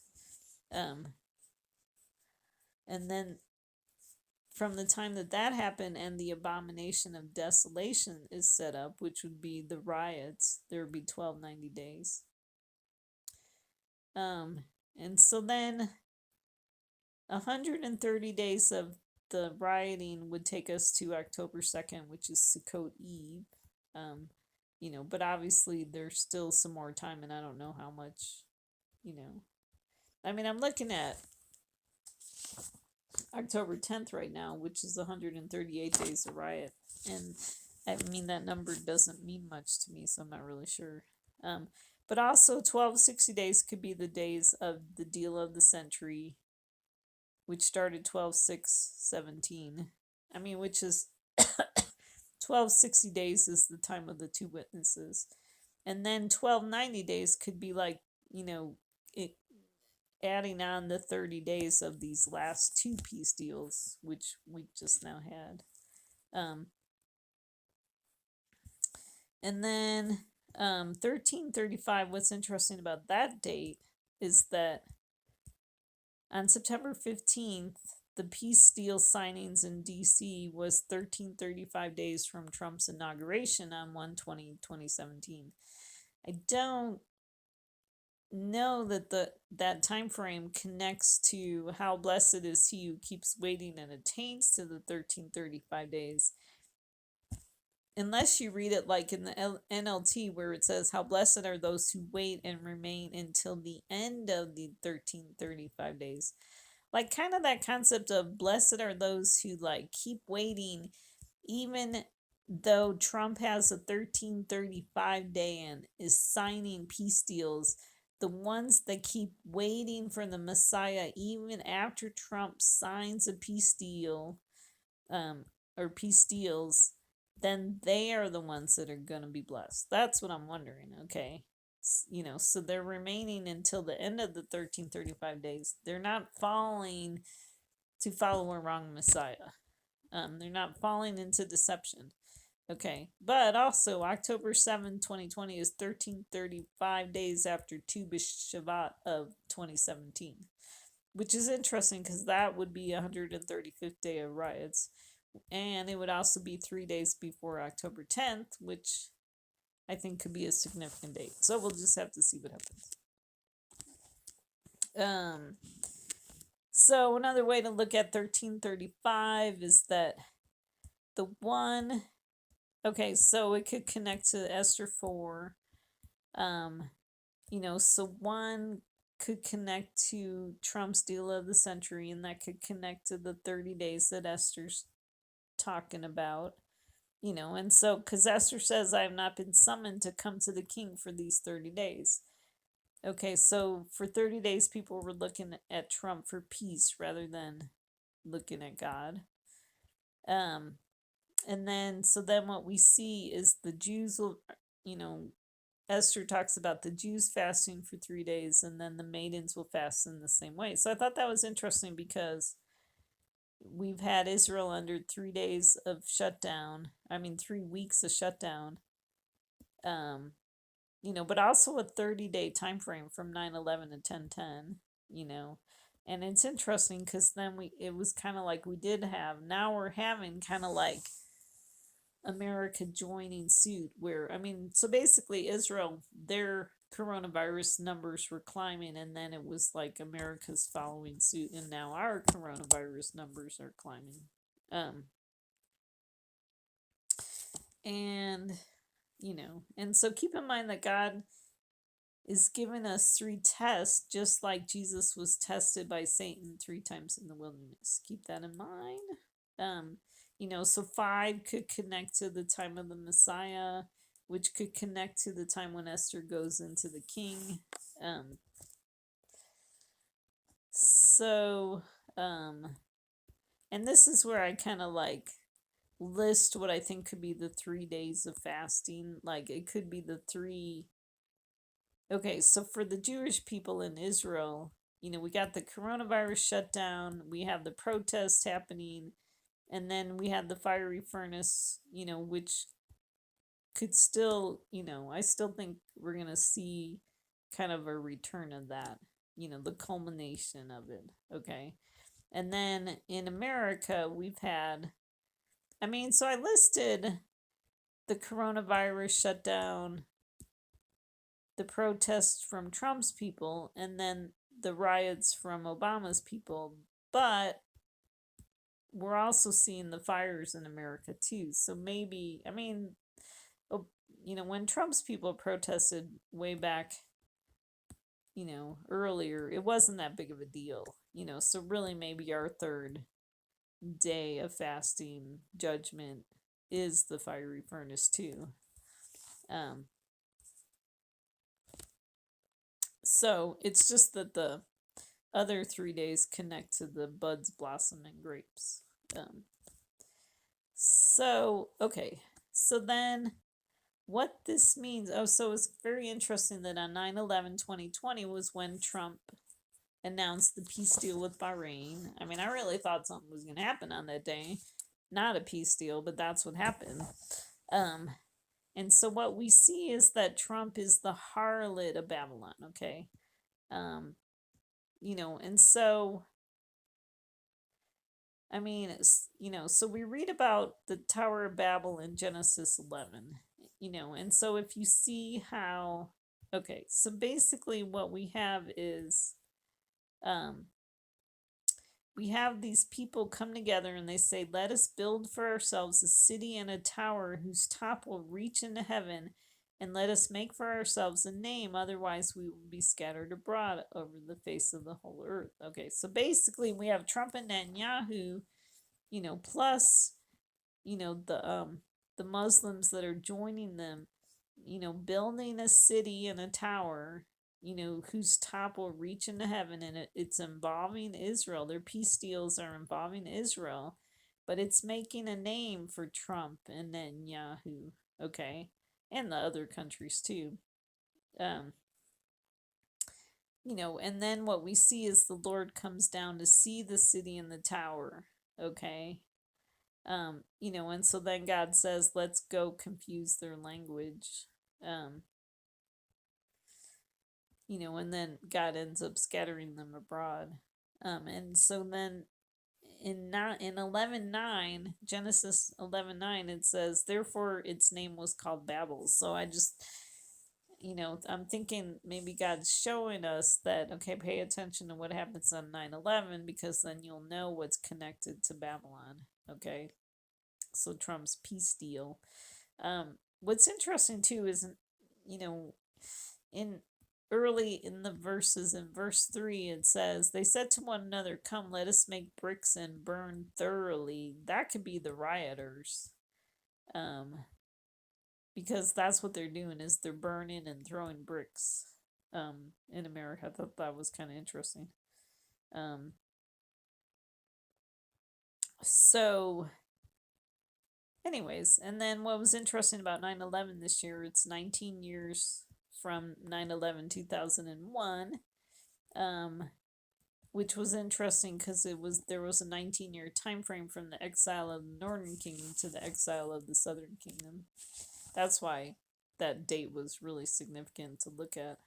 Um, and then from the time that that happened and the abomination of desolation is set up, which would be the riots, there would be 1290 days. And so then 130 days of the rioting would take us to October 2nd, which is Sukkot Eve. But obviously there's still some more time, and I don't know how much, you know. I mean, I'm looking at October 10th right now, which is 138 days of riot. And I mean, that number doesn't mean much to me, so I'm not really sure. But also 1260 days could be the days of the deal of the century, which started 12/6/17. I mean, which is 1260 days is the time of the two witnesses. And then 1290 days could be like, it adding on the 30 days of these last two peace deals, which we just now had. And then 1335, what's interesting about that date is that on September 15th, the peace deal signings in DC was 1335 days from Trump's inauguration on 1/20/2017. I don't know that that time frame connects to how blessed is he who keeps waiting and attains to the 1335 days, unless you read it like in the NLT where it says how blessed are those who wait and remain until the end of the 1335 days. Like kind of that concept of blessed are those who like keep waiting even though Trump has a 1335 day and is signing peace deals. The ones that keep waiting for the Messiah even after Trump signs a peace deal, or peace deals, then they are the ones that are going to be blessed. That's what I'm wondering. Okay. So they're remaining until the end of the 1335 days. They're not falling to follow a wrong Messiah. They're not falling into deception. Okay. But also, October 7, 2020 is 1335 days after Tu B'Shavat of 2017, which is interesting because that would be 135th day of riots. And it would also be 3 days before October 10th, which I think could be a significant date. So we'll just have to see what happens. So another way to look at 1335 is that so it could connect to Esther 4. So one could connect to Trump's deal of the century, and that could connect to the 30 days that Esther's talking about. And so because Esther says, I have not been summoned to come to the king for these 30 days. Okay, so for 30 days, people were looking at Trump for peace rather than looking at God. And then what we see is the Jews will, Esther talks about the Jews fasting for 3 days, and then the maidens will fast in the same way. So I thought that was interesting because we've had Israel under 3 days of shutdown. 3 weeks of shutdown. But also a 30-day time frame from 9/11 to 10/10. And it's interesting because then it was kind of like we did have, now we're having kind of like America joining suit, where, I mean, so basically Israel, their coronavirus numbers were climbing, and then it was like America's following suit, and now our coronavirus numbers are climbing. Um, and, and so keep in mind that God is giving us 3 tests, just like Jesus was tested by Satan 3 times in the wilderness. Keep that in mind. So 5 could connect to the time of the Messiah, which could connect to the time when Esther goes into the king. Um, so, and this is where I kind of like list what I think could be the 3 days of fasting. Like it could be the 3. Okay, so for the Jewish people in Israel, we got the coronavirus shutdown, we have the protests happening, and then we had the fiery furnace, which could still, I still think we're going to see kind of a return of that, the culmination of it. Okay. And then in America, we've had, so I listed the coronavirus shutdown, the protests from Trump's people, and then the riots from Obama's people. But we're also seeing the fires in America too. So maybe, when Trump's people protested way back, earlier, it wasn't that big of a deal, so really maybe our 3rd day of fasting judgment is the fiery furnace too. So it's just that the other 3 days connect to the buds, blossom, and grapes. Okay. So then what this means, so it's very interesting that on 9/11/2020 was when Trump announced the peace deal with Bahrain. I really thought something was going to happen on that day. Not a peace deal, but that's what happened. And so what we see is that Trump is the harlot of Babylon, okay? And so, so we read about the Tower of Babel in Genesis 11, and so if you see how, okay, so basically what we have is, we have these people come together and they say, let us build for ourselves a city and a tower whose top will reach into heaven, and let us make for ourselves a name, otherwise we will be scattered abroad over the face of the whole earth. Okay, so basically we have Trump and Netanyahu, plus, the Muslims that are joining them, building a city and a tower, whose top will reach into heaven, and it's involving Israel. Their peace deals are involving Israel, but it's making a name for Trump and Netanyahu, okay, and the other countries too. And then what we see is the Lord comes down to see the city and the tower, okay. And so then God says, let's go confuse their language. And then God ends up scattering them abroad. And so then in 11:9, Genesis 11:9, it says, therefore its name was called Babel. So I just, I'm thinking maybe God's showing us that, okay, pay attention to what happens on 9/11, because then you'll know what's connected to Babylon. Okay. So Trump's peace deal. What's interesting too is, in early in the verses, in verse 3, it says, they said to one another, come, let us make bricks and burn thoroughly. That could be the rioters. Because that's what they're doing, is they're burning and throwing bricks in America. I thought that was kind of interesting. So anyways, and then what was interesting about 9/11 this year, it's 19 years from 9/11 2001, which was interesting because there was a 19-year time frame from the exile of the Northern Kingdom to the exile of the Southern Kingdom. That's why that date was really significant to look at.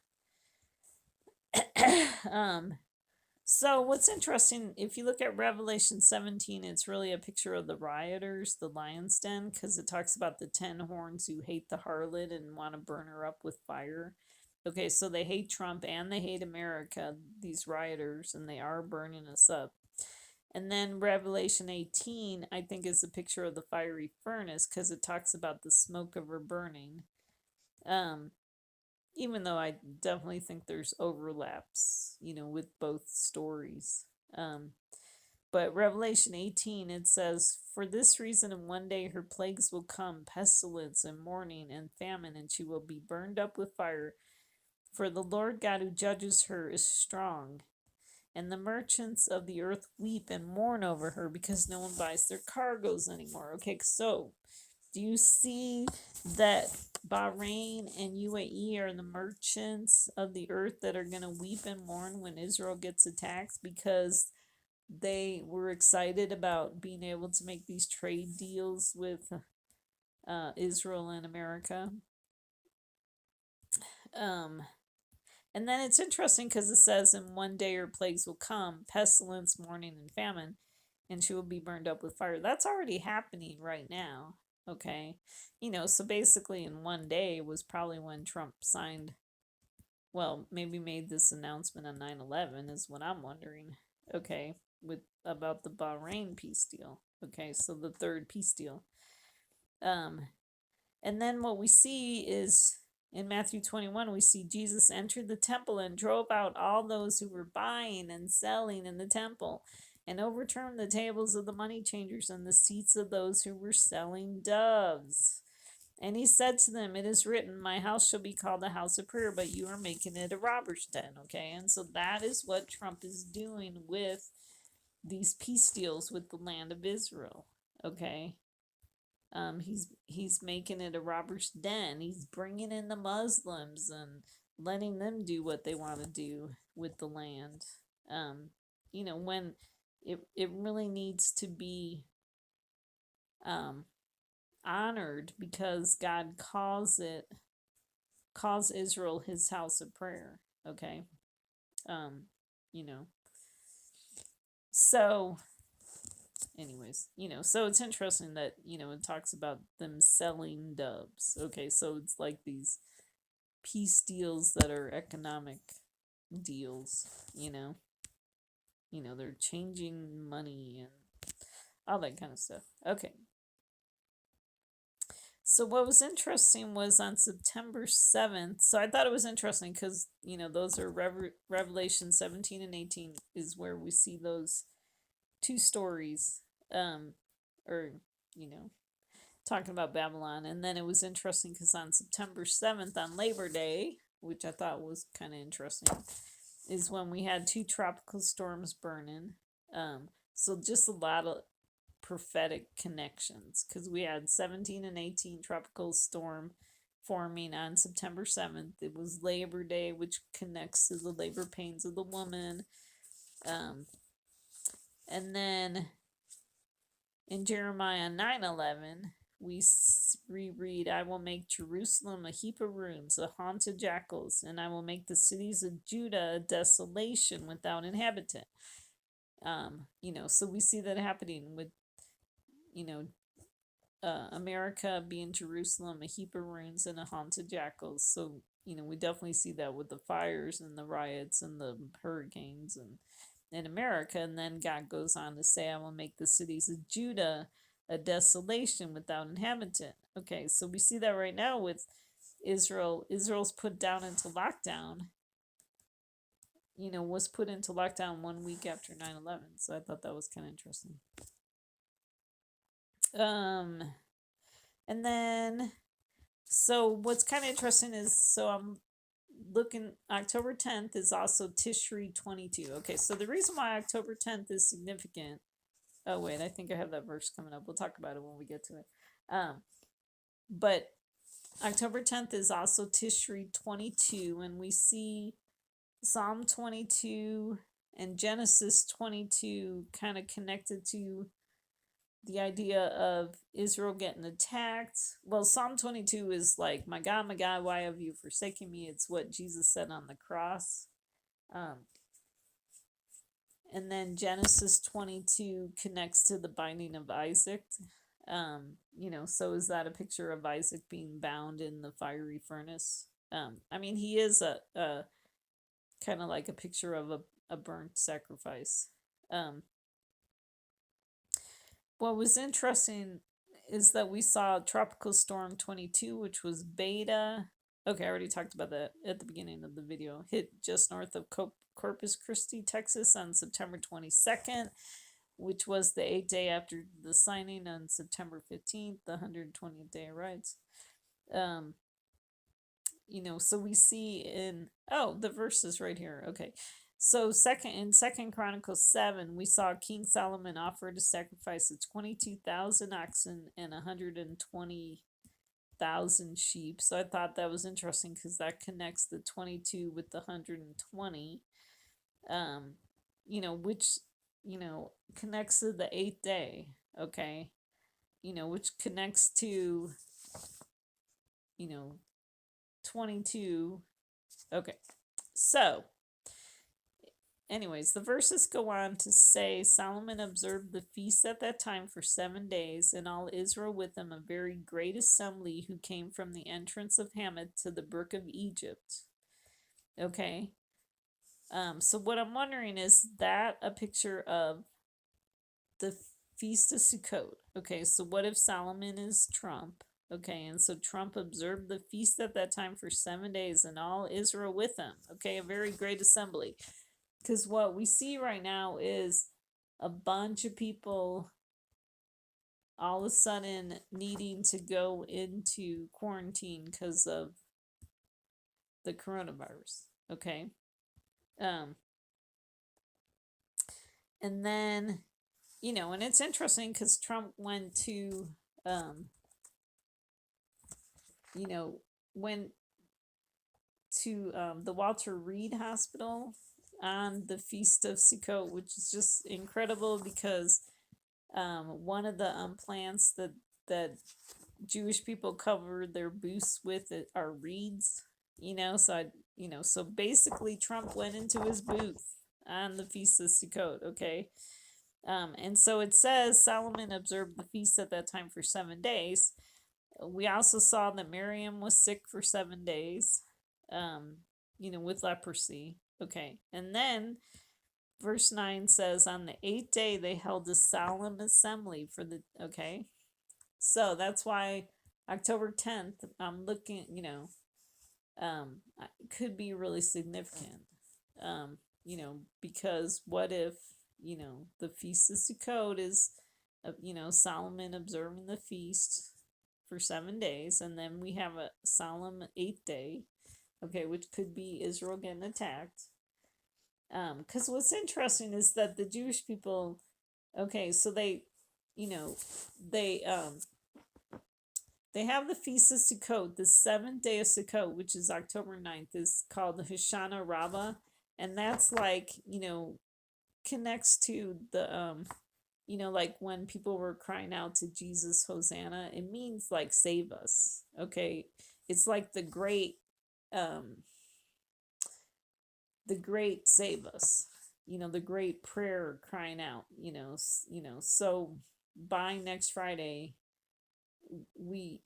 So what's interesting, if you look at Revelation 17, it's really a picture of the rioters, the lion's den, because it talks about the 10 horns who hate the harlot and want to burn her up with fire. Okay, so they hate Trump and they hate America, these rioters, and they are burning us up. And then Revelation 18, I think, is a picture of the fiery furnace because it talks about the smoke of her burning. Um, Even though I definitely think there's overlaps, with both stories. Um, but Revelation 18, it says, "For this reason, in one day her plagues will come, pestilence and mourning and famine, and she will be burned up with fire. For the Lord God who judges her is strong. And the merchants of the earth weep and mourn over her because no one buys their cargoes anymore." Okay, so do you see that Bahrain and UAE are the merchants of the earth that are going to weep and mourn when Israel gets attacked because they were excited about being able to make these trade deals with Israel and America? Um, and then it's interesting because it says, "In one day her plagues will come, pestilence, mourning, and famine, and she will be burned up with fire." That's already happening right now. Okay. So basically in one day was probably when Trump signed, well, maybe made this announcement on 9/11 is what I'm wondering. Okay. With about the Bahrain peace deal. Okay. So the third peace deal. Um, and then what we see is in Matthew 21, we see Jesus entered the temple and drove out all those who were buying and selling in the temple and overturned the tables of the money changers and the seats of those who were selling doves. And he said to them, "It is written, my house shall be called a house of prayer, but you are making it a robber's den." Okay, and so that is what Trump is doing with these peace deals with the land of Israel. Okay, he's making it a robber's den. He's bringing in the Muslims and letting them do what they want to do with the land. When it really needs to be um, honored because God calls Israel His house of prayer. Okay, um, you know. So anyways, so it's interesting that, it talks about them selling doves. Okay, so it's like these peace deals that are economic deals, they're changing money and all that kind of stuff. Okay. So what was interesting was on September 7th. So I thought it was interesting because, those are Revelation 17 and 18 is where we see those two stories, or talking about Babylon. And then it was interesting because on September 7th, on Labor Day, which I thought was kind of interesting, is when we had two tropical storms burning. So just a lot of prophetic connections because we had 17 and 18 tropical storm forming on September 7th. It was Labor Day, which connects to the labor pains of the woman. And then in Jeremiah 9:11, we reread, "I will make Jerusalem a heap of ruins, a haunt of jackals, and I will make the cities of Judah a desolation without inhabitant." So we see that happening with, you know, America being Jerusalem, a heap of ruins and a haunt of jackals. So, we definitely see that with the fires and the riots and the hurricanes and in America. And then God goes on to say, "I will make the cities of Judah a desolation without inhabitant." Okay, so we see that right now with Israel. Israel's put down into lockdown, was put into lockdown 1 week after 9/11. So I thought that was kind of interesting. And then, so what's kind of interesting is, so I'm looking, October 10th is also Tishri 22. Okay, so the reason why October 10th is significant, oh wait, I think I have that verse coming up. We'll talk about it when we get to it. But October 10th is also Tishri 22, and we see Psalm 22 and Genesis 22 kind of connected to the idea of Israel getting attacked. Well, Psalm 22 is like, my God, why have you forsaken me?" It's what Jesus said on the cross. And then Genesis 22 connects to the binding of Isaac. So is that a picture of Isaac being bound in the fiery furnace? I mean, he is a kind of like a picture of a burnt sacrifice. Um, what was interesting is that we saw Tropical Storm 22, which was beta. Okay, I already talked about that at the beginning of the video. Hit just north of Corpus Christi, Texas on September 22nd, which was the 8th day after the signing on September 15th, the 120th day of rights. So we see the verse is right here. Okay. So Second Chronicles 7, we saw King Solomon offer to sacrifice 22,000 oxen and 120,000 sheep. So I thought that was interesting because that connects the 22 with the 120. Which connects to the 8th day. Okay. Which connects to 22. Okay. So, anyways, the verses go on to say Solomon observed the feast at that time for 7 days, and all Israel with him, a very great assembly who came from the entrance of Hamath to the brook of Egypt. Okay. So what I'm wondering is that a picture of the Feast of Sukkot? Okay, so what if Solomon is Trump? Okay, and so Trump observed the feast at that time for 7 days, and all Israel with him. Okay, a very great assembly. Because what we see right now is a bunch of people all of a sudden needing to go into quarantine because of the coronavirus. Okay. And then, and it's interesting because Trump went to, went to the Walter Reed Hospital on the Feast of Sukkot, which is just incredible because one of the plants that Jewish people cover their booths with are reeds. So basically Trump went into his booth on the Feast of Sukkot. Okay. And so it says Solomon observed the feast at that time for 7 days. We also saw that Miriam was sick for 7 days, with leprosy. Okay. And then verse 9 says, on the 8th day, they held a solemn assembly okay. So that's why October 10th, I'm looking, could be really significant. Because what if, the Feast of Sukkot is, Solomon observing the feast for 7 days, and then we have a solemn 8th day, okay, which could be Israel getting attacked. Because what's interesting is that the Jewish people, okay, so they have the Feast of Sukkot, the 7th day of Sukkot, which is October 9th, is called the Hoshana Rabbah, and that's like, connects to the, like when people were crying out to Jesus, Hosanna, it means like save us, okay? It's like the great save us, the great prayer crying out, so by next Friday, we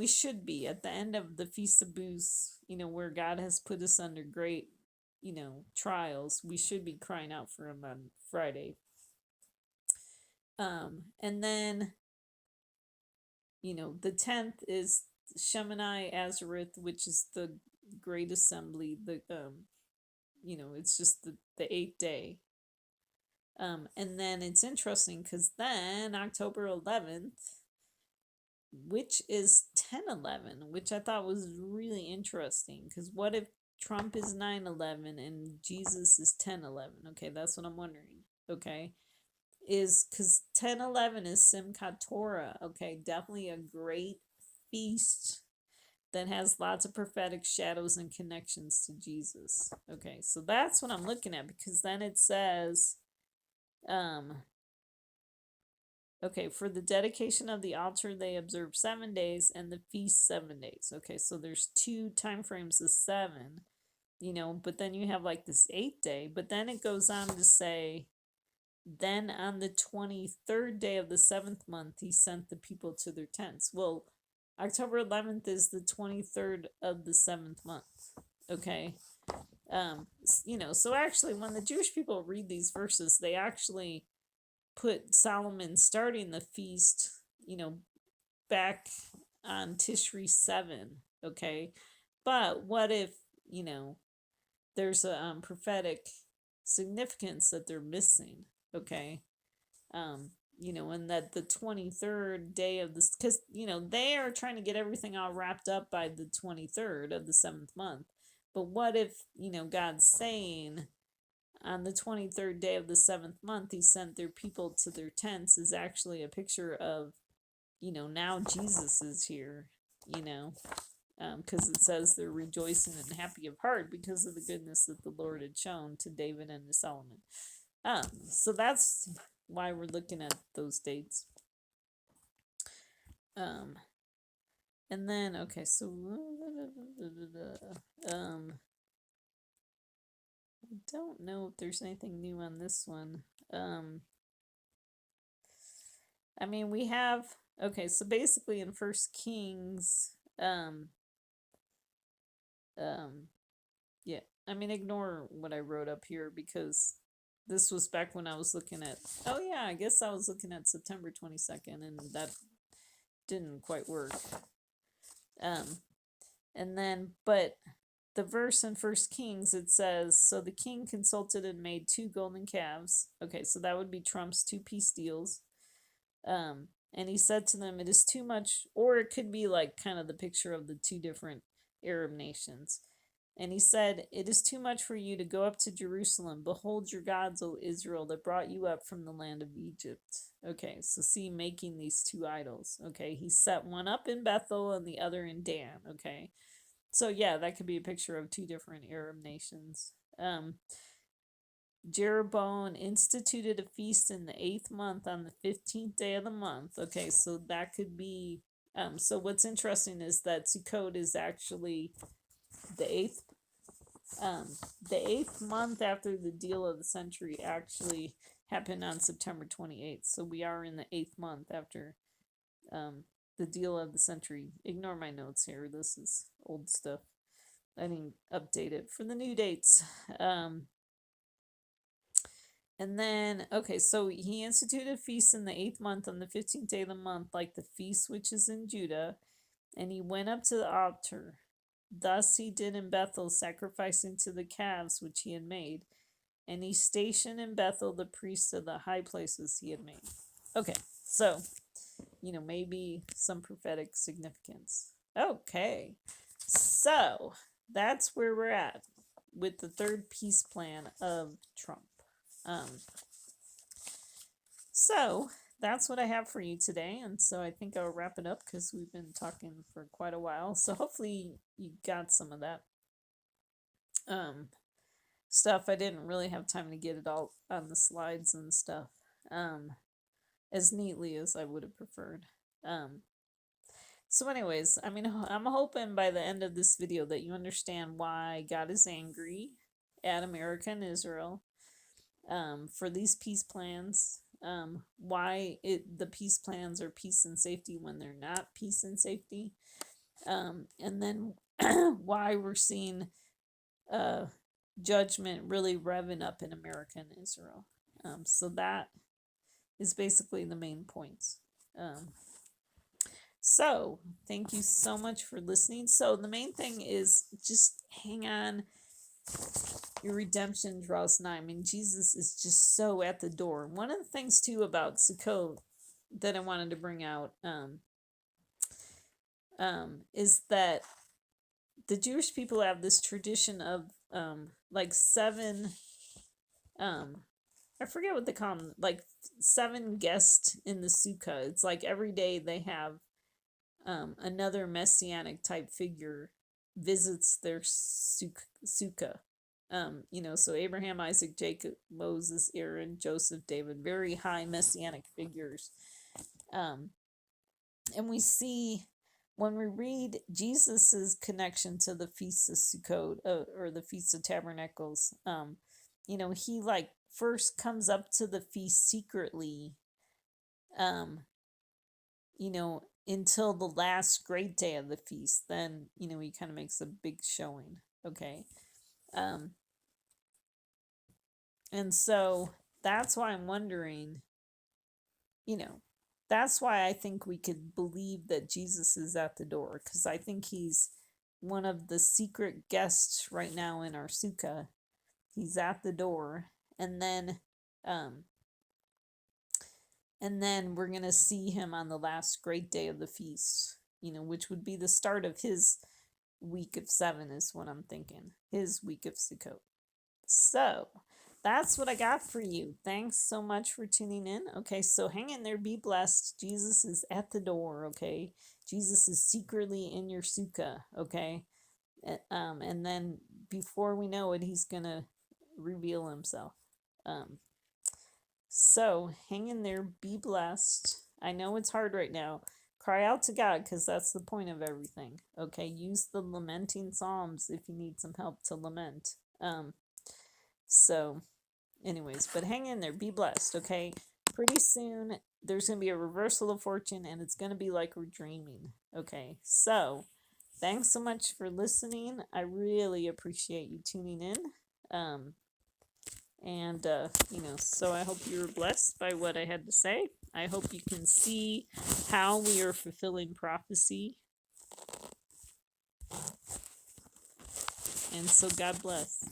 should be at the end of the Feast of Booths, where God has put us under great, trials. We should be crying out for him on Friday. And then, the 10th is Shemini Azareth, which is the great assembly. It's just the 8th day. And then it's interesting because then October 11th, which is 10/11, which I thought was really interesting. Because what if Trump is 9/11 and Jesus is 10/11? Okay, that's what I'm wondering. Okay, is because 10/11 is Simchat Torah. Okay, definitely a great feast that has lots of prophetic shadows and connections to Jesus. Okay, so that's what I'm looking at, because then it says, okay, for the dedication of the altar, they observe 7 days, and the feast 7 days. Okay, so there's 2 time frames of 7, but then you have like this 8th day, but then it goes on to say, Then on the 23rd day of the 7th month, he sent the people to their tents. Well, October 11th is the 23rd of the 7th month. Okay. So actually, when the Jewish people read these verses, they actually put Solomon starting the feast, back on Tishri 7. Okay. But what if, there's a prophetic significance that they're missing? Okay. And that the 23rd day of this, because, they are trying to get everything all wrapped up by the 23rd of the 7th month. But what if, God's saying on the 23rd day of the 7th month, he sent their people to their tents is actually a picture of, now Jesus is here, because it says they're rejoicing and happy of heart because of the goodness that the Lord had shown to David and to Solomon. So that's why we're looking at those dates. And then, okay, so I don't know if there's anything new on this one. We have, okay, so basically in First Kings, yeah, ignore what I wrote up here because this was back when I was looking at, oh yeah, I guess I was looking at September 22nd and that didn't quite work. And then, but the verse in First Kings, it says, so the king consulted and made 2 golden calves. Okay, so that would be Trump's 2-piece deals. And he said to them, it is too much, or it could be like kind of the picture of the 2 different Arab nations. And he said, it is too much for you to go up to Jerusalem. Behold your gods, O Israel, that brought you up from the land of Egypt. Okay, so see, making these 2 idols. Okay, he set one up in Bethel and the other in Dan. Okay, so yeah, that could be a picture of 2 different Arab nations. Jeroboam instituted a feast in the 8th month on the 15th day of the month. Okay, so that could be, so what's interesting is that Sukkot is actually the 8th month after the deal of the century actually happened on September 28th. So we are in the 8th month after the deal of the century. Ignore my notes here. This is old stuff. I didn't update it for the new dates. And then, okay, so he instituted a feast in the 8th month on the 15th day of the month, like the feast which is in Judah. And he went up to the altar. Thus he did in Bethel, sacrificing to the calves which he had made. And he stationed in Bethel the priests of the high places he had made. Okay, so, maybe some prophetic significance. Okay, so that's where we're at with the 3rd peace plan of Trump. So that's what I have for you today, and so I think I'll wrap it up because we've been talking for quite a while. So hopefully you got some of that stuff. I didn't really have time to get it all on the slides and stuff as neatly as I would have preferred. So anyways, I'm hoping by the end of this video that you understand why God is angry at America and Israel for these peace plans, why the peace plans are peace and safety when they're not peace and safety, and then why we're seeing judgment really revving up in America and Israel. So that is basically the main points. So thank you so much for listening. So the main thing is just hang on. Your redemption draws nigh. Jesus is just so at the door. One of the things too about Sukkot that I wanted to bring out is that the Jewish people have this tradition of like 7 I forget what they call them, like 7 guests in the sukkah. It's like every day they have another messianic type figure visits their sukkah. So Abraham, Isaac, Jacob, Moses, Aaron, Joseph, David, very high messianic figures. And we see when we read Jesus's connection to the Feast of Sukkot or the Feast of Tabernacles, he like first comes up to the feast secretly, you know, until the last great day of the feast, then, you know, he kind of makes a big showing. Okay. Um, and so that's why I'm wondering, you know, that's why I think we could believe that Jesus is at the door, because I think he's one of the secret guests right now in our sukkah. He's at the door, and then um we're going to see him on the last great day of the feast, you know, which would be the start of his week of 7 is what I'm thinking. His week of Sukkot. So, that's what I got for you. Thanks so much for tuning in. Okay, so hang in there, be blessed. Jesus is at the door, okay? Jesus is secretly in your sukkah, okay? And then before we know it, he's going to reveal himself. So hang in there, be blessed. I know it's hard right now. Cry out to God, because that's the point of everything. Okay, use the lamenting psalms if you need some help to lament. So anyways, but hang in there, be blessed, okay? Pretty soon there's going to be a reversal of fortune, and it's going to be like we're dreaming. Okay, so thanks so much for listening. I really appreciate you tuning in. You know, so I hope you were blessed by what I had to say. I hope you can see how we are fulfilling prophecy. And so God bless.